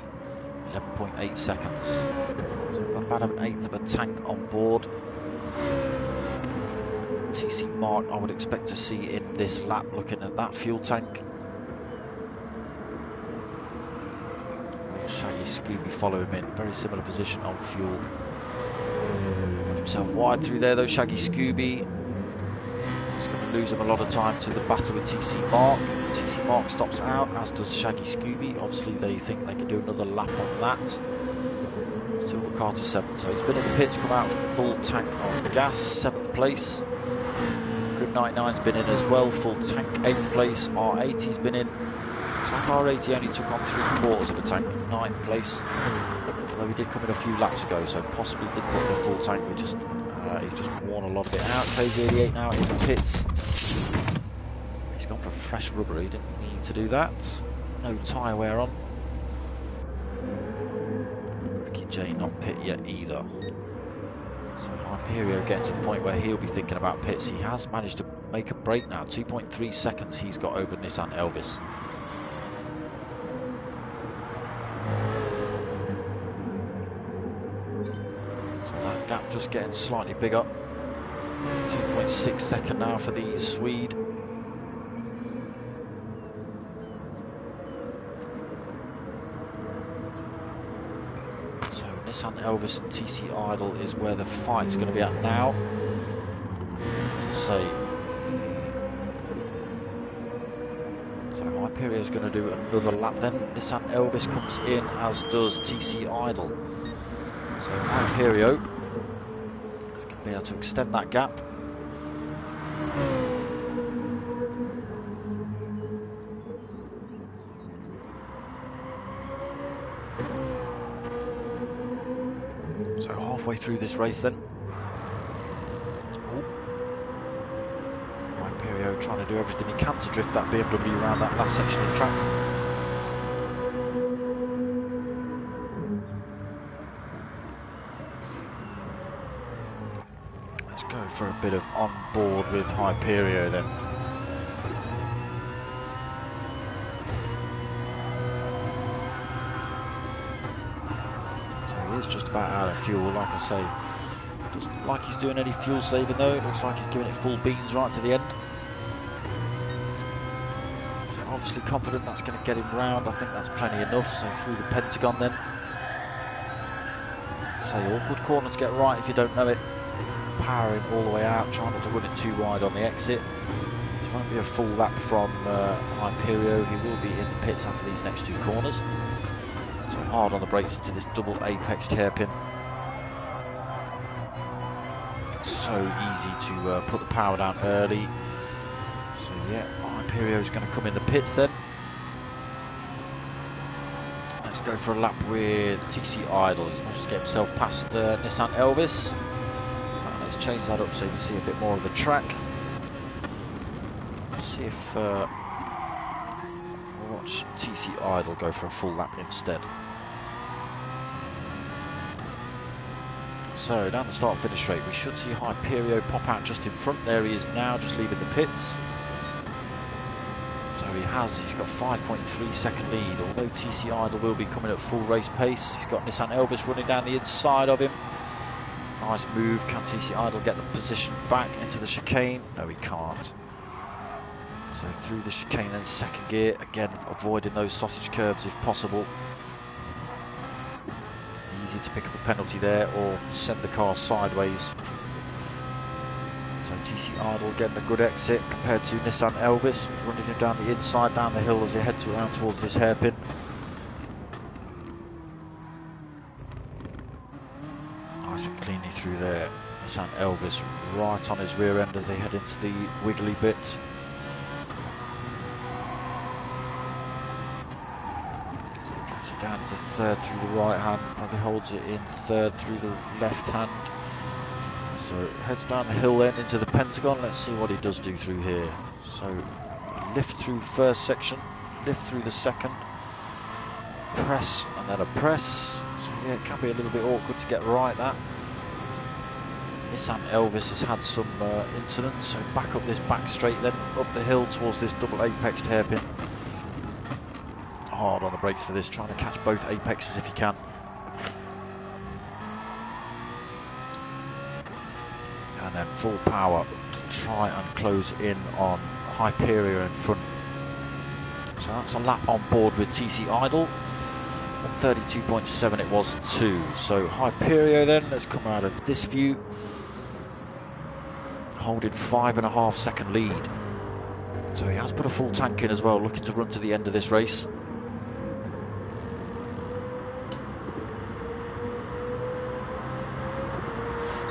[SPEAKER 1] 11.8 seconds. So we've got about an 1/8 of a tank on board. TC Mark I would expect to see in this lap, looking at that fuel tank. Scooby follow him in. Very similar position on fuel. Got himself wide through there though, Shaggy Scooby. He's going to lose him a lot of time to the battle with TC Mark. TC Mark stops out, as does Shaggy Scooby. Obviously they think they can do another lap on that. Silver Carter 7th. So he's been in the pits, come out full tank of gas, 7th place. Grim 99's been in as well, full tank, 8th place. R80's been in. Looks like R80 only took on 3/4 of a tank, 9th place. Although he did come in a few laps ago, so possibly did put in a full tank, but just he's just worn a lot of it out. Crazy 88 now in the pits. He's gone for fresh rubber, he didn't need to do that. No tyre wear on. Ricky J not pit yet either. So Hyperio getting to the point where he'll be thinking about pits. He has managed to make a break now. 2.3 seconds he's got over Nissan Elvis. So that gap just getting slightly bigger. 2.6 second now for the Swede. Nissan Elvis and TC Idle is where the fight's going to be at now. As I say, so Hyperio's going to do another lap then. Nissan Elvis comes in, as does TC Idle. So Hyperio is going to be able to extend that gap. So halfway through this race then. Hyperio trying to do everything he can to drift that BMW around that last section of track. Let's go for a bit of on board with Hyperio then. Just about out of fuel, like I say. Doesn't look like he's doing any fuel saving though. It looks like he's giving it full beans right to the end. So obviously confident that's going to get him round. I think that's plenty enough. So through the Pentagon then. So awkward corner to get right if you don't know it. Powering all the way out, trying not to run it too wide on the exit. This won't be a full lap from Hyperio. He will be in the pits after these next two corners. Hard on the brakes into this double apex hairpin. So easy to put the power down early. So yeah, Hyperio is going to come in the pits then. Let's go for a lap with TC Idle. He's managed to get himself past Nissan Elvis. Let's change that up so you can see a bit more of the track. Let's see if we'll watch TC Idle go for a full lap instead. So down the start finish straight, we should see Hyperio pop out just in front. There he is now, just leaving the pits. So he's got 5.3 second lead, although TC Idle will be coming at full race pace. He's got Nissan Elvis running down the inside of him. Nice move. Can TC Idle get the position back into the chicane? No, he can't. So through the chicane then second gear, again avoiding those sausage curves if possible. Easy to pick up a penalty there or send the car sideways. So TC Idle getting a good exit compared to Nissan Elvis, running him down the inside, down the hill as he heads around towards this hairpin. Nice and cleanly through there. Nissan Elvis right on his rear end as they head into the wiggly bit. Down to third through the right hand, probably holds it in third through the left hand. So heads down the hill then into the Pentagon. Let's see what he does do through here. So lift through the first section, lift through the second, press and then a press. So yeah, it can be a little bit awkward to get right that. Nissan Elvis has had some incidents, so back up this back straight then, up the hill towards this double apexed hairpin. Hard on the brakes for this, trying to catch both apexes if you can. And then full power to try and close in on Hyperio in front. So that's a lap on board with TC Idle. 132.7 it was too. So Hyperio then, let's come out of this view. Holding 5.5 second lead. So he has put a full tank in as well, looking to run to the end of this race.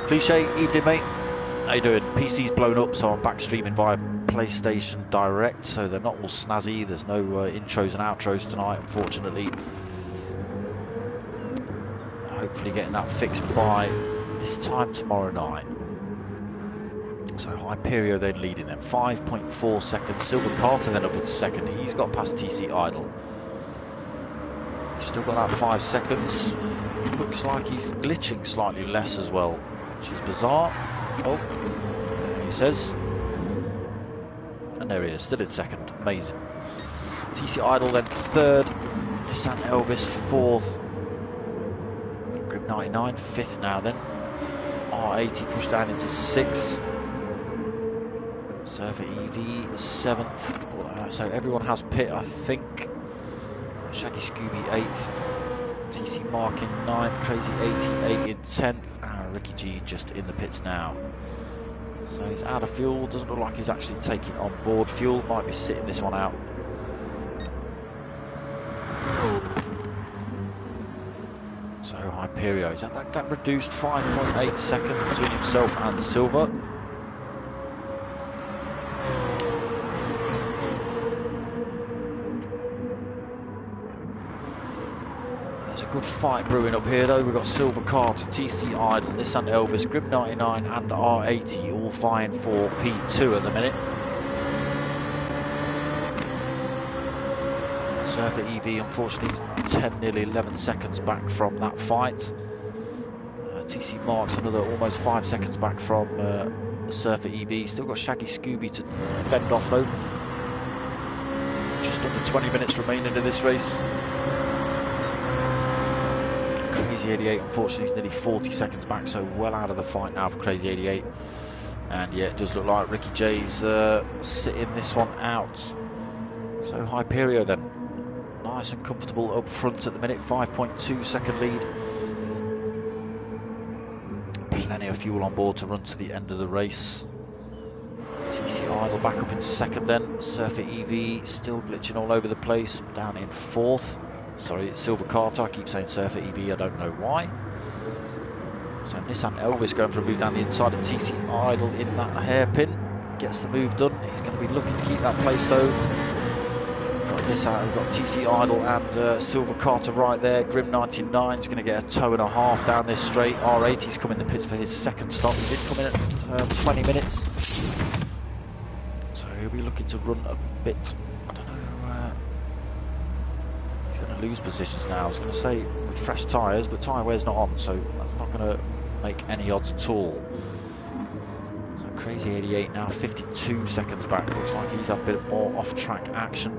[SPEAKER 1] Cliche, evening mate. How you doing? PC's blown up, so I'm back streaming via PlayStation Direct, so they're not all snazzy. There's no intros and outros tonight, unfortunately. Hopefully getting that fixed by this time tomorrow night. So Hyperio then leading them, 5.4 seconds. Silver Carter then up at second. He's got past TC Idle. He's still got that 5 seconds. Looks like he's glitching slightly less as well, which is bizarre. Oh, there he says. And there he is, still in second. Amazing. TC Idle then third. Nissan Elvis fourth. Grim 99 fifth now then. R80 pushed down into sixth. Surfer EV 7th, so everyone has pit, I think. Shaggy Scooby 8th, TC Mark in 9th, Crazy 88 in 10th, and Ricky G just in the pits now. So he's out of fuel, doesn't look like he's actually taking on board fuel, might be sitting this one out. So Hyperio, is that gap reduced 5.8 seconds between himself and Silver. Good fight brewing up here though. We've got Silver Carter, TC Idle, Nissan Elvis, Grim 99 and R80 all vying for P2 at the minute. Surfer EV unfortunately is 10, nearly 11 seconds back from that fight. TC Mark's another almost 5 seconds back from Surfer EV. Still got Shaggy Scooby to fend off though. Just under 20 minutes remaining in this race. Crazy 88 unfortunately is nearly 40 seconds back, so well out of the fight now for Crazy 88. And yeah, it does look like Ricky J's sitting this one out. So Hyperio then, nice and comfortable up front at the minute, 5.2 second lead. Plenty of fuel on board to run to the end of the race. TC Idle back up into second then. Surfer EV still glitching all over the place, down in fourth. Sorry, it's Silver Carter, I keep saying Surfer EV, I don't know why. So Nissan Elvis going for a move down the inside of TC Idle in that hairpin. Gets the move done. He's going to be looking to keep that place though. Got Nissan, we've got TC Idle and Silver Carter right there. Grim 99 is going to get a toe and a half down this straight. R80's come in the pits for his second stop. He did come in at 20 minutes. So he'll be looking to run a bit. I don't know. Going to lose positions now. I was going to say with fresh tyres, but tyre wear's not on, so that's not going to make any odds at all. So Crazy 88 now 52 seconds back. Looks like he's had a bit more off-track action.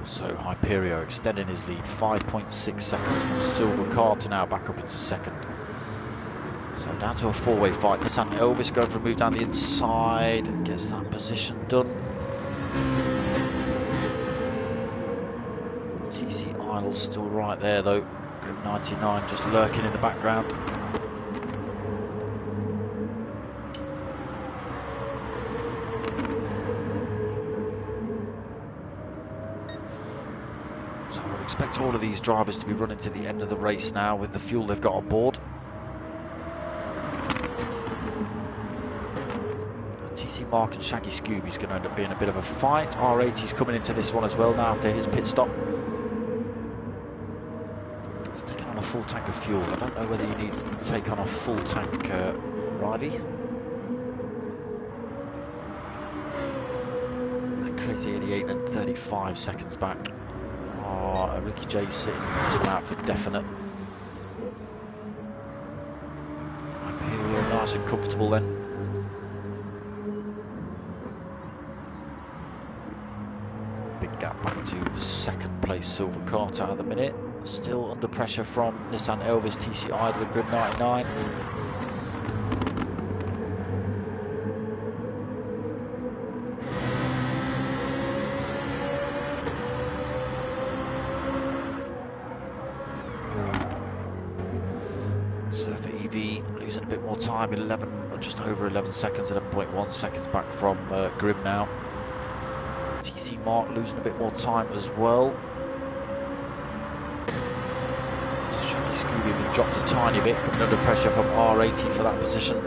[SPEAKER 1] So Hyperio extending his lead, 5.6 seconds from Silver Carter now back up into second. So down to a four-way fight. Nissan Elvis going for a move down the inside, gets that position done. TC Idle's still right there though. Grim 99 just lurking in the background. So I would expect all of these drivers to be running to the end of the race now with the fuel they've got on board. TC Mark and Shaggy Scooby's going to end up being a bit of a fight. R80's coming into this one as well now after his pit stop. He's taking on a full tank of fuel. I don't know whether you need to take on a full tank, Riley. And Crazy 88 then 35 seconds back. Oh, Ricky J sitting this one out for definite. Hyperio nice and comfortable then. Gap back to second place Silver Carter at the minute. Still under pressure from Nissan Elvis, TC Idle and Grim 99. Surfer EV losing a bit more time, 11, or just over 11 seconds, 11.1 seconds back from Grim now. TC Mark losing a bit more time as well. Shaggy Scooby been dropped a tiny bit, coming under pressure from R80 for that position.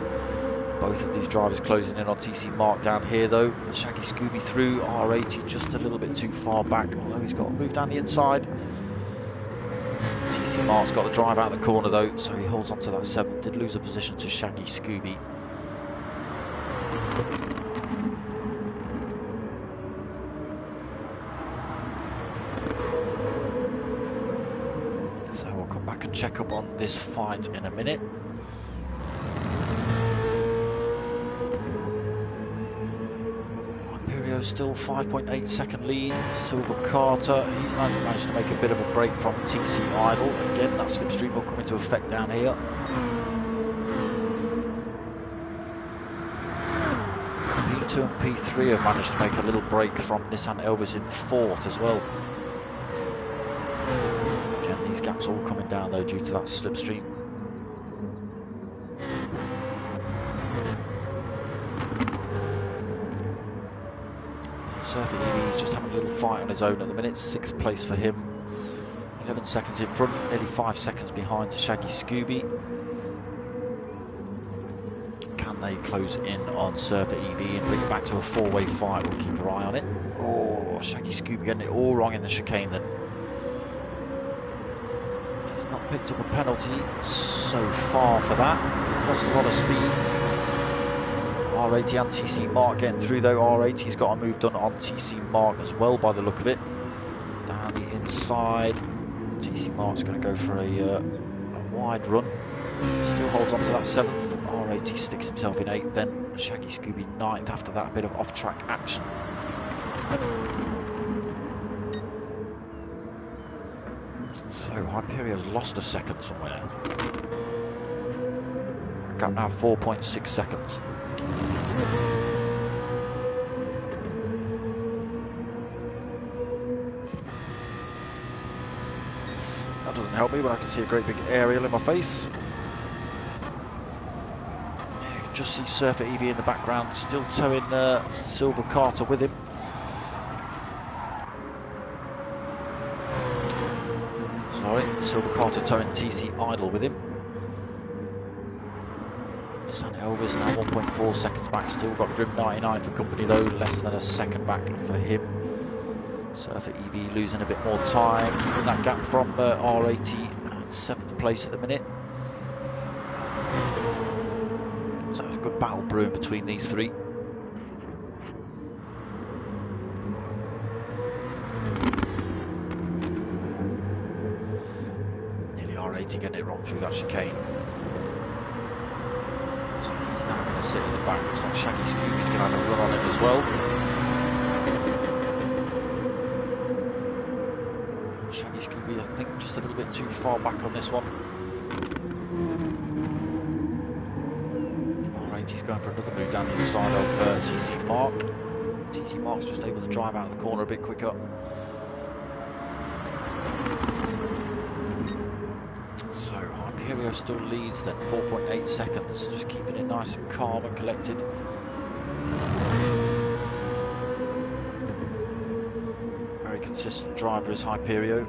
[SPEAKER 1] Both of these drivers closing in on TC Mark down here though. Shaggy Scooby through, R80 just a little bit too far back, although he's got to move down the inside. TC Mark's got the drive out of the corner though, so he holds on to that 7th. Did lose a position to Shaggy Scooby. So we'll come back and check up on this fight in a minute. Still 5.8 second lead. Silver Carter, he's managed to make a bit of a break from TC Idle. Again, that slipstream will come into effect down here. P2 and P3 have managed to make a little break from Nissan Elvis in 4th as well. Again, these gaps all coming down though due to that slipstream. Surfer EV is just having a little fight on his own at the minute. 6th place for him. 11 seconds in front, nearly 5 seconds behind to Shaggy Scooby. Can they close in on Surfer EV and bring it back to a 4-way fight? We'll keep our eye on it. Oh, Shaggy Scooby getting it all wrong in the chicane then. He's not picked up a penalty so far for that. He's lost a lot of speed. R80 and TC Mark getting through though. R80's got a move done on TC Mark as well by the look of it. Down the inside. TC Mark's going to go for a wide run. Still holds on to that 7th. R80 sticks himself in 8th then. Shaggy Scooby 9th after that bit of off-track action. So Hyperio's lost a second somewhere. Gap now 4.6 seconds. That doesn't help me, but I can see a great big aerial in my face. You can just see Surfer EV in the background, still towing Silver Carter with him. Sorry, Silver Carter towing TC Idle with him. Nissan Elvis now 1.4 seconds back, still got Grim 99 for company though, less than a second back for him. Surfer EV losing a bit more time, keeping that gap from R80 at 7th place at the minute. So a good battle brewing between these three. Nearly R80 getting it wrong through that chicane. So he's now going to sit in the back. Looks like Shaggy Scooby's going to have a run on it as well. Shaggy Scooby, I think, just a little bit too far back on this one. R80's going for another move down the inside of TC Mark. TC Mark's just able to drive out of the corner a bit quicker. So Hyperio still leads then, 4.8 seconds, just keeping it nice and calm and collected. Very consistent driver is Hyperio.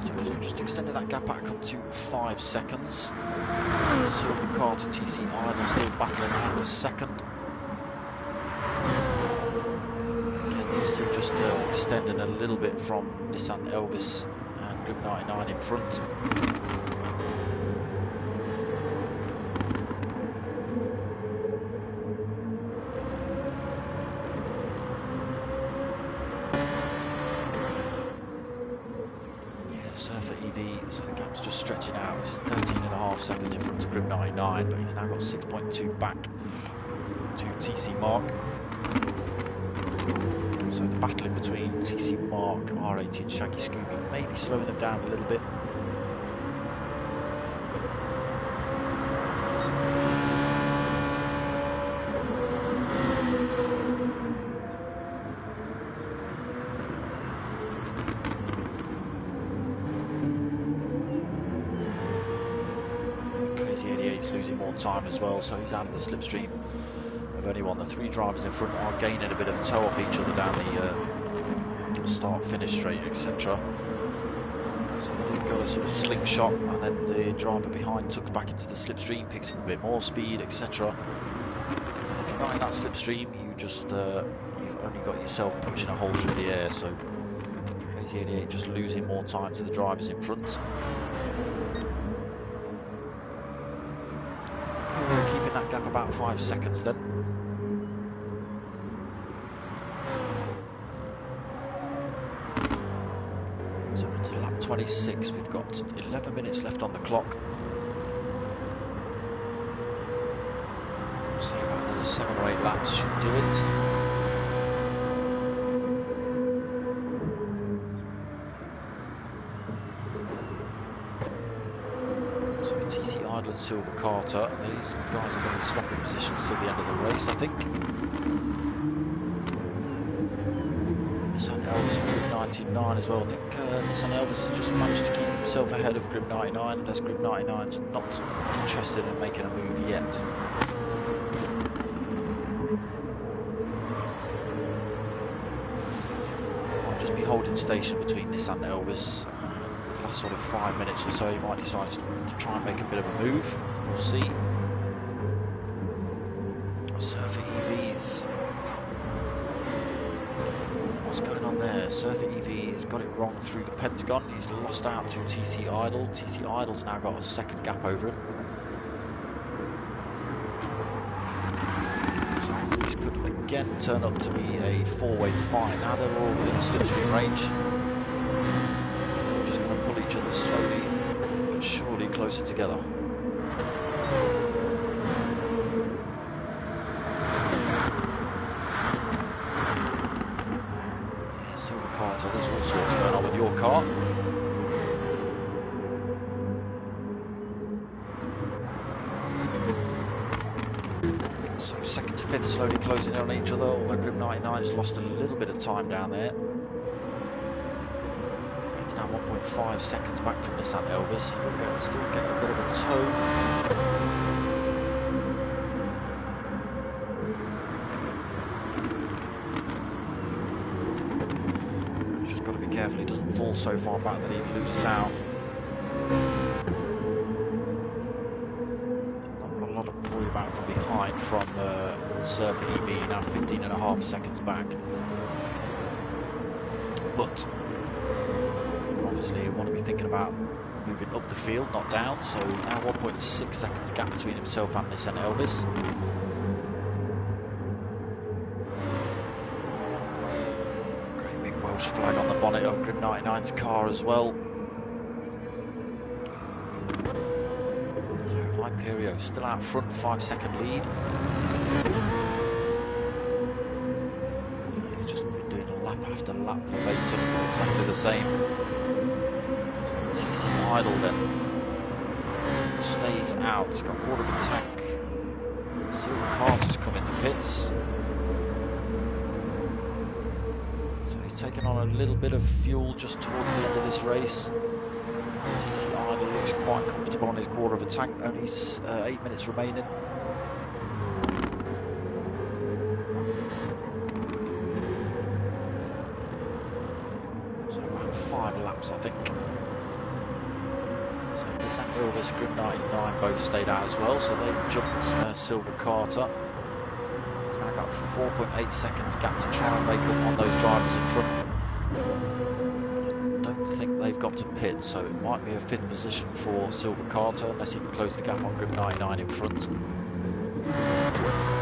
[SPEAKER 1] So just extended that gap back up to 5 seconds. Silver Carter, TC Idle still battling out for 2nd. Just extending a little bit from Nissan Elvis and Grim 99 in front. Yeah, Surfer EV, so the gap's just stretching out. He's 13.5 seconds in front of Grim 99, but he's now got 6.2 back to TC Mark. So the battle in between TC Mark, R80 and Shaggy Scooby may be slowing them down a little bit. time as well, so he's out of the slipstream of anyone. The three drivers in front are gaining a bit of a toe off each other down the start-finish straight, etc. So they do go a sort of slingshot, and then the driver behind tucks back into the slipstream, picks up a bit more speed, etc. If you're not in that slipstream, you've only got yourself punching a hole through the air. So Crazy 88 just losing more time to the drivers in front. Keeping that gap about 5 seconds then. So into lap 26, we've got 11 minutes left on the clock. So about another 7 or 8 laps should do it. So TC Idle and Silver Carter, these guys are going to swap in positions till the end of the race, I think. Nissan Elvis and Grid 99 as well. I think Nissan Elvis has just managed to keep himself ahead of Grid 99, unless Grid 99's not interested in making a move yet. I'll just be holding station between Nissan Elvis. The last sort of 5 minutes or so, he might decide to try and make a bit of a move. We'll see. Surfer EVs. What's going on there? Surfer EV has got it wrong through the Pentagon. He's lost out to TC Idle. TC Idle's now got a second gap over him. So this could again turn up to be a four-way fight. Now they're all in slipstream range. They're just going to pull each other slowly but surely closer together. So there's all sorts going on with your car. So second to fifth slowly closing in on each other, although Grid 99 has lost a little bit of time down there. It's now 1.5 seconds back from Nissan Elvis. You're still getting a bit of a toe. Careful he doesn't fall so far back that he loses out. He's not got a lot of worry about from behind from Surfer EV, now 15.5 seconds back. But obviously you want to be thinking about moving up the field, not down. So now 1.6 seconds gap between himself and Nissan Elvis. Flag on the bonnet of Grid 99's car as well. So Hyperio still out front, 5-second lead. He's just been doing lap after lap verbatim, exactly the same. So TC Idle then stays out. He's got quarter of a tank. Silver Carter's come in the pits. Taking on a little bit of fuel just towards the end of this race. TC Idle looks quite comfortable on his quarter of a tank, only 8 minutes remaining. So about 5 laps I think. So Nissan Elvis, Grid 99 both stayed out as well, so they've jumped Silver Carter. 4.8 seconds gap to try and make up on those drivers in front. I don't think they've got to pit, so it might be a 5th position for Silver Carter unless he can close the gap on Grid 99 in front.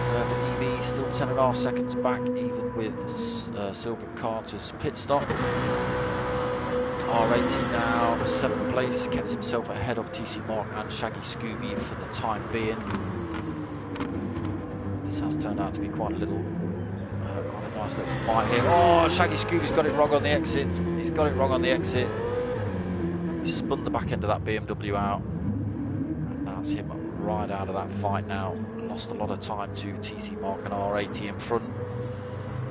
[SPEAKER 1] Surfer EV still 10.5 seconds back, even with Silver Carter's pit stop. R80 now 7th place, kept himself ahead of TC Mark and Shaggy Scooby for the time being. This has turned out to be quite a nice little fight here. Oh, Shaggy Scooby's got it wrong on the exit. He's got it wrong on the exit. He spun the back end of that BMW out. And that's him right out of that fight now. Lost a lot of time to TC Mark and R80 in front.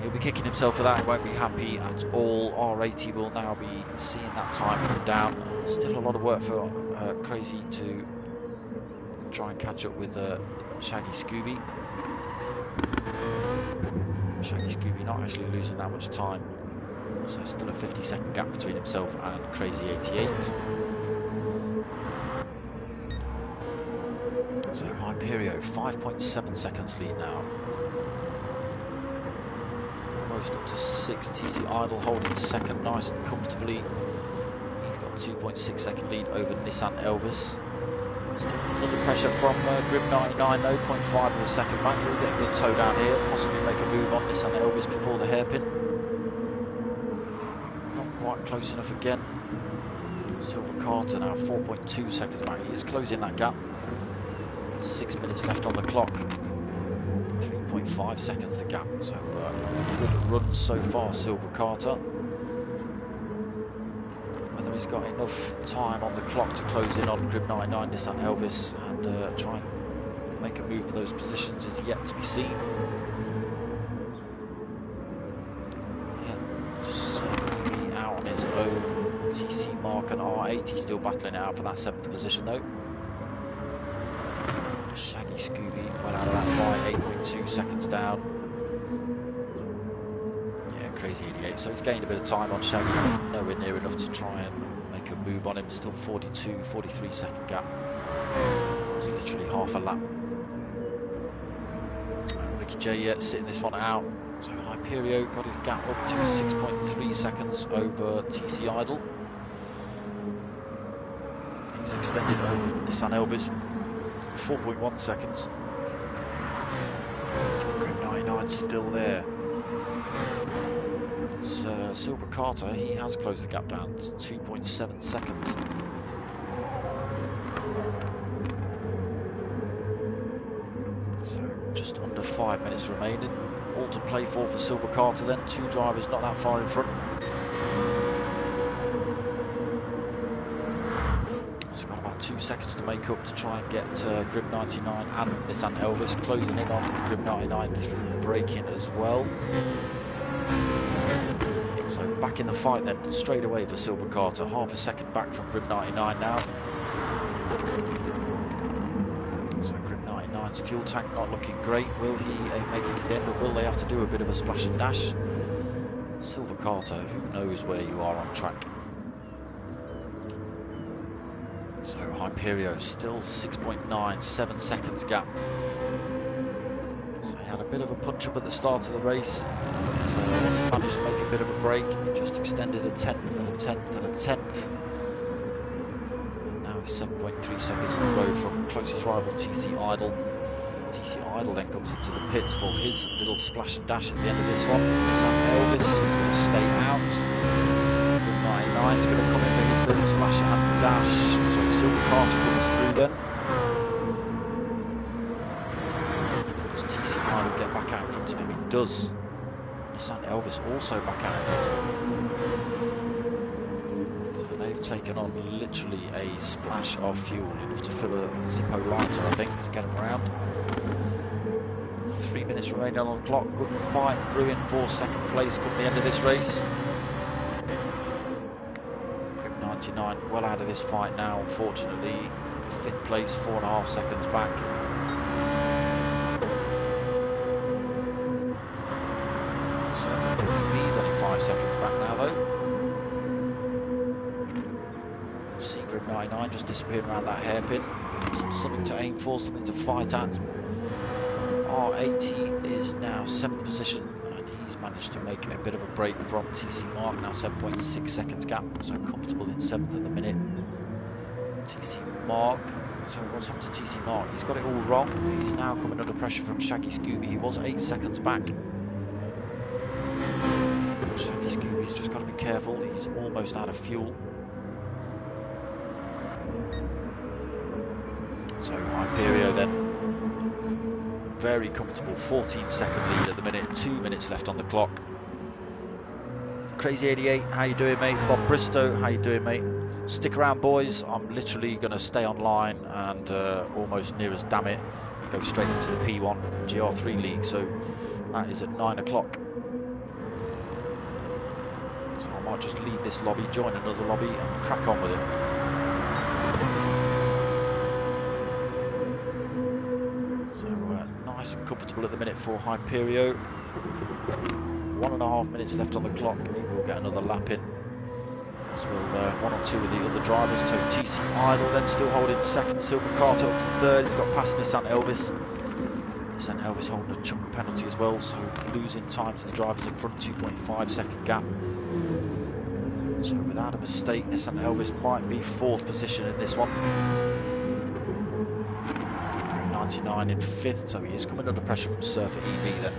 [SPEAKER 1] He'll be kicking himself for that. He won't be happy at all. R80 will now be seeing that time come down. Still a lot of work for Crazy to try and catch up with Shaggy Scooby. Shaggy Scooby not actually losing that much time, so still a 50-second gap between himself and Crazy 88. So Hyperio 5.7 seconds lead now. Almost up to 6. TC Idle holding second nice and comfortably. He's got 2.6 second lead over Nissan Elvis. Still under pressure from Grim 99 though, 0.5 of a second back. He'll get a good toe down here, possibly make a move on Nissan Elvis before the hairpin. Not quite close enough again. Silver Carter now 4.2 seconds back. He is closing that gap. 6 minutes left on the clock. 3.5 seconds the gap. So good run so far, Silver Carter. Whether he's got enough time on the clock to close in on Grim 99 Nissan Elvis and try and make a move for those positions is yet to be seen. Yeah, just certainly out on his own. TC Mark and R80 still battling it out for that 7th position though. Shaggy Scooby well out of that fight, 8.2 seconds down. Yeah, Crazy 88, so he's gained a bit of time on Shaggy, nowhere near enough to try and make a move on him. Still 42, 43 second gap. It's literally half a lap. And Ricky J sitting this one out. So Hyperio got his gap up to 6.3 seconds over TC Idle. He's extended over Nissan Elvis 4.1 seconds. Grim 99 still there. It's Silver Carter, he has closed the gap down to 2.7 seconds. So just under 5 minutes remaining. All to play for Silver Carter then. 2 drivers not that far in front. It's got about 2 seconds to make up to try and get Grim 99 and Nissan Elvis closing in on Grim 99 through braking as well. So back in the fight then, straight away for Silver Carter. Half a second back from Grim 99 now. So Grim 99's fuel tank not looking great. Will he make it to the end, or will they have to do a bit of a splash and dash? Silver Carter, who knows where you are on track. So Hyperio still 6.9, 7 seconds gap. So he had a bit of a punch up at the start of the race. So once managed to make a bit of a break, he just extended a 10th and a 10th and a 10th. And now he's 7.3 seconds on the road from closest rival TC Idle. TC Idle then comes into the pits for his little splash and dash at the end of this one. Sam Elvis is going to stay out. 99 is going to come in for his little splash and dash. So Silver Carter comes through then. Does TC Idle get back out in front of him? He does. Nissan Elvis also back out in front of him. So they've taken on literally a splash of fuel, enough to fill a Zippo lighter, I think, to get them around. 3 minutes remaining on the clock. Good fight brewing for second place come the end of this race. Grim 99 well out of this fight now, unfortunately. 5th place, 4.5 seconds back. He's only 5 seconds back now though. See Grim 99 just disappearing around that hairpin. Something to aim for, something to fight at. R80 is now 7th position, and he's managed to make a bit of a break from TC Mark, now 7.6 seconds gap, so comfortable in 7th at the minute. TC Mark, so what's happened to TC Mark? He's got it all wrong. He's now coming under pressure from Shaggy Scooby. He was 8 seconds back. Shaggy Scooby's just got to be careful. He's almost out of fuel. So Hyperio then, very comfortable 14-second lead at the minute, 2 minutes left on the clock. Crazy 88, how you doing, mate? Bob Bristow, how you doing, mate? Stick around, boys. I'm literally going to stay online and almost near as damn it go straight into the P1 GR3 league, so that is at 9 o'clock. So I might just leave this lobby, join another lobby and crack on with it. comfortable at the minute for Hyperio. 1.5 minutes left on the clock. He will get another lap in. So one or two of the other drivers. So TC Idle then still holding second. Silver Carter up to third. He's got past Nissan Elvis. Nissan Elvis holding a chunk of penalty as well. So losing time to the drivers in front. 2.5 second gap. So without a mistake, Nissan Elvis might be fourth position in this one. 99 in fifth. So he is coming under pressure from Surfer EV then.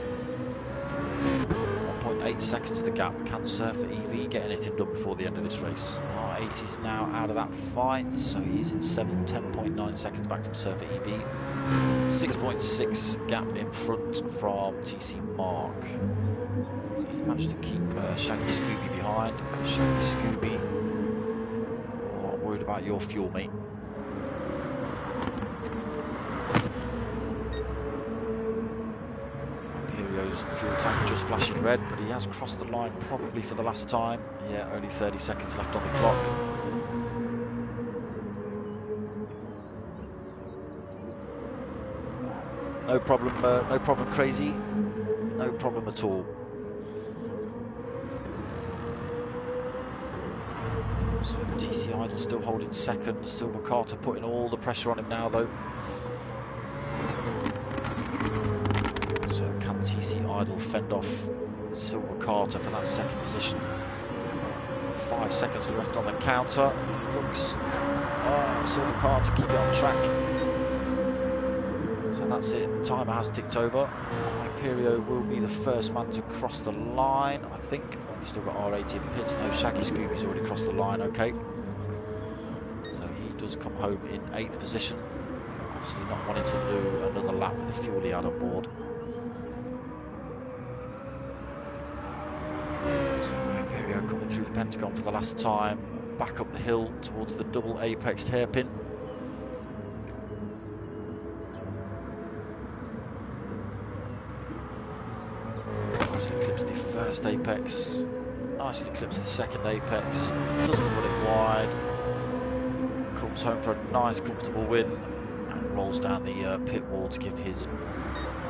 [SPEAKER 1] 1.8 seconds the gap. Can Surfer EV get anything done before the end of this race? R80 is now out of that fight, so he's in 7th, 10.9 seconds back from Surfer EV. 6.6 gap in front from TC Mark. So he's managed to keep Shaggy Scooby behind. Shaggy Scooby, oh, I'm worried about your fuel, mate. Fuel tank just flashing red, but he has crossed the line probably for the last time. Yeah, only 30 seconds left on the clock. No problem, Crazy. No problem at all. So TC Idle still holding second. Silver Carter putting all the pressure on him now, though. TC Idle fend off Silver Carter for that second position. 5 seconds left on the counter. Looks, Silver Carter keep it on track. So that's it. The timer has ticked over. Hyperio will be the first man to cross the line, I think. We've still got R80 in the pits. No, Shaggy Scooby's already crossed the line. Okay. So he does come home in 8th position. Obviously not wanting to do another lap with the fuel he had on board. Coming through the Pentagon for the last time, back up the hill towards the double apexed hairpin. Nicely clips the first apex, nicely clips the second apex, doesn't put it wide, comes home for a nice comfortable win and rolls down the pit wall to give his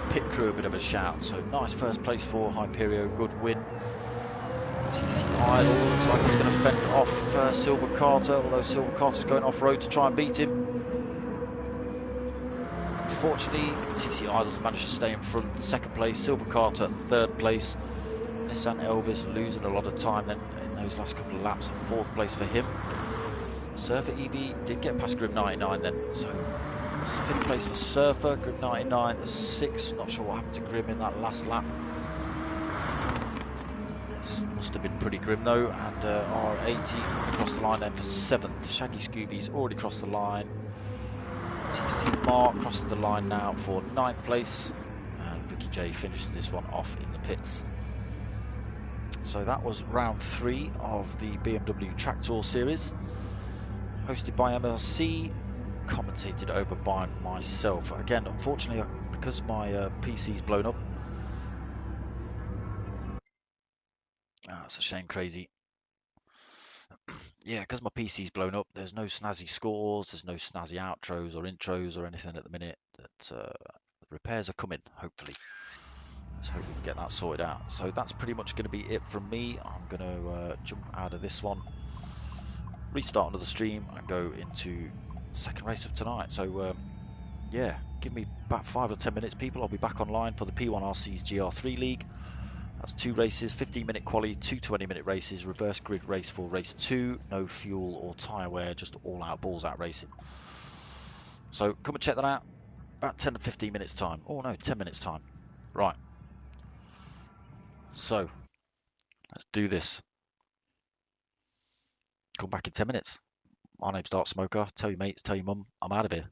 [SPEAKER 1] pit crew a bit of a shout. So nice first place for Hyperio, good win. TC Idle looks like he's going to fend off Silver Carter, although Silver Carter's going off-road to try and beat him. Unfortunately, TC Idle's managed to stay in front, second place. Silver Carter, third place. Nissan Elvis losing a lot of time then in those last couple of laps, fourth place for him. Surfer EV did get past Grim 99 then, so that's the fifth place for Surfer. Grim 99, the sixth. Not sure what happened to Grim in that last lap. Must have been pretty grim though, and R80 coming across the line then for 7th. Shaggy Scooby's already crossed the line. TC Mark crosses the line now for 9th place, and Ricky J finishes this one off in the pits. So that was round 3 of the BMW Track Tour series, hosted by MRC, commentated over by myself. Again, unfortunately, because my PC's blown up. That's a shame, Crazy. Yeah, because my PC's blown up, there's no snazzy scores, there's no snazzy outros or intros or anything at the minute. That repairs are coming, hopefully. Let's hope we can get that sorted out. So that's pretty much going to be it from me. I'm going to jump out of this one, restart another stream, and go into the second race of tonight. So yeah, give me about 5 or 10 minutes, people. I'll be back online for the P1RC's GR3 League. That's 2 races, 15-minute quali, 2 20-minute races, reverse grid race for race 2, no fuel or tyre wear, just all-out, balls-out racing. So come and check that out, about 10 to 15 minutes time. Oh no, 10 minutes time. Right. So, let's do this. Come back in 10 minutes. My name's Darksmoka. Tell your mates, tell your mum, I'm out of here.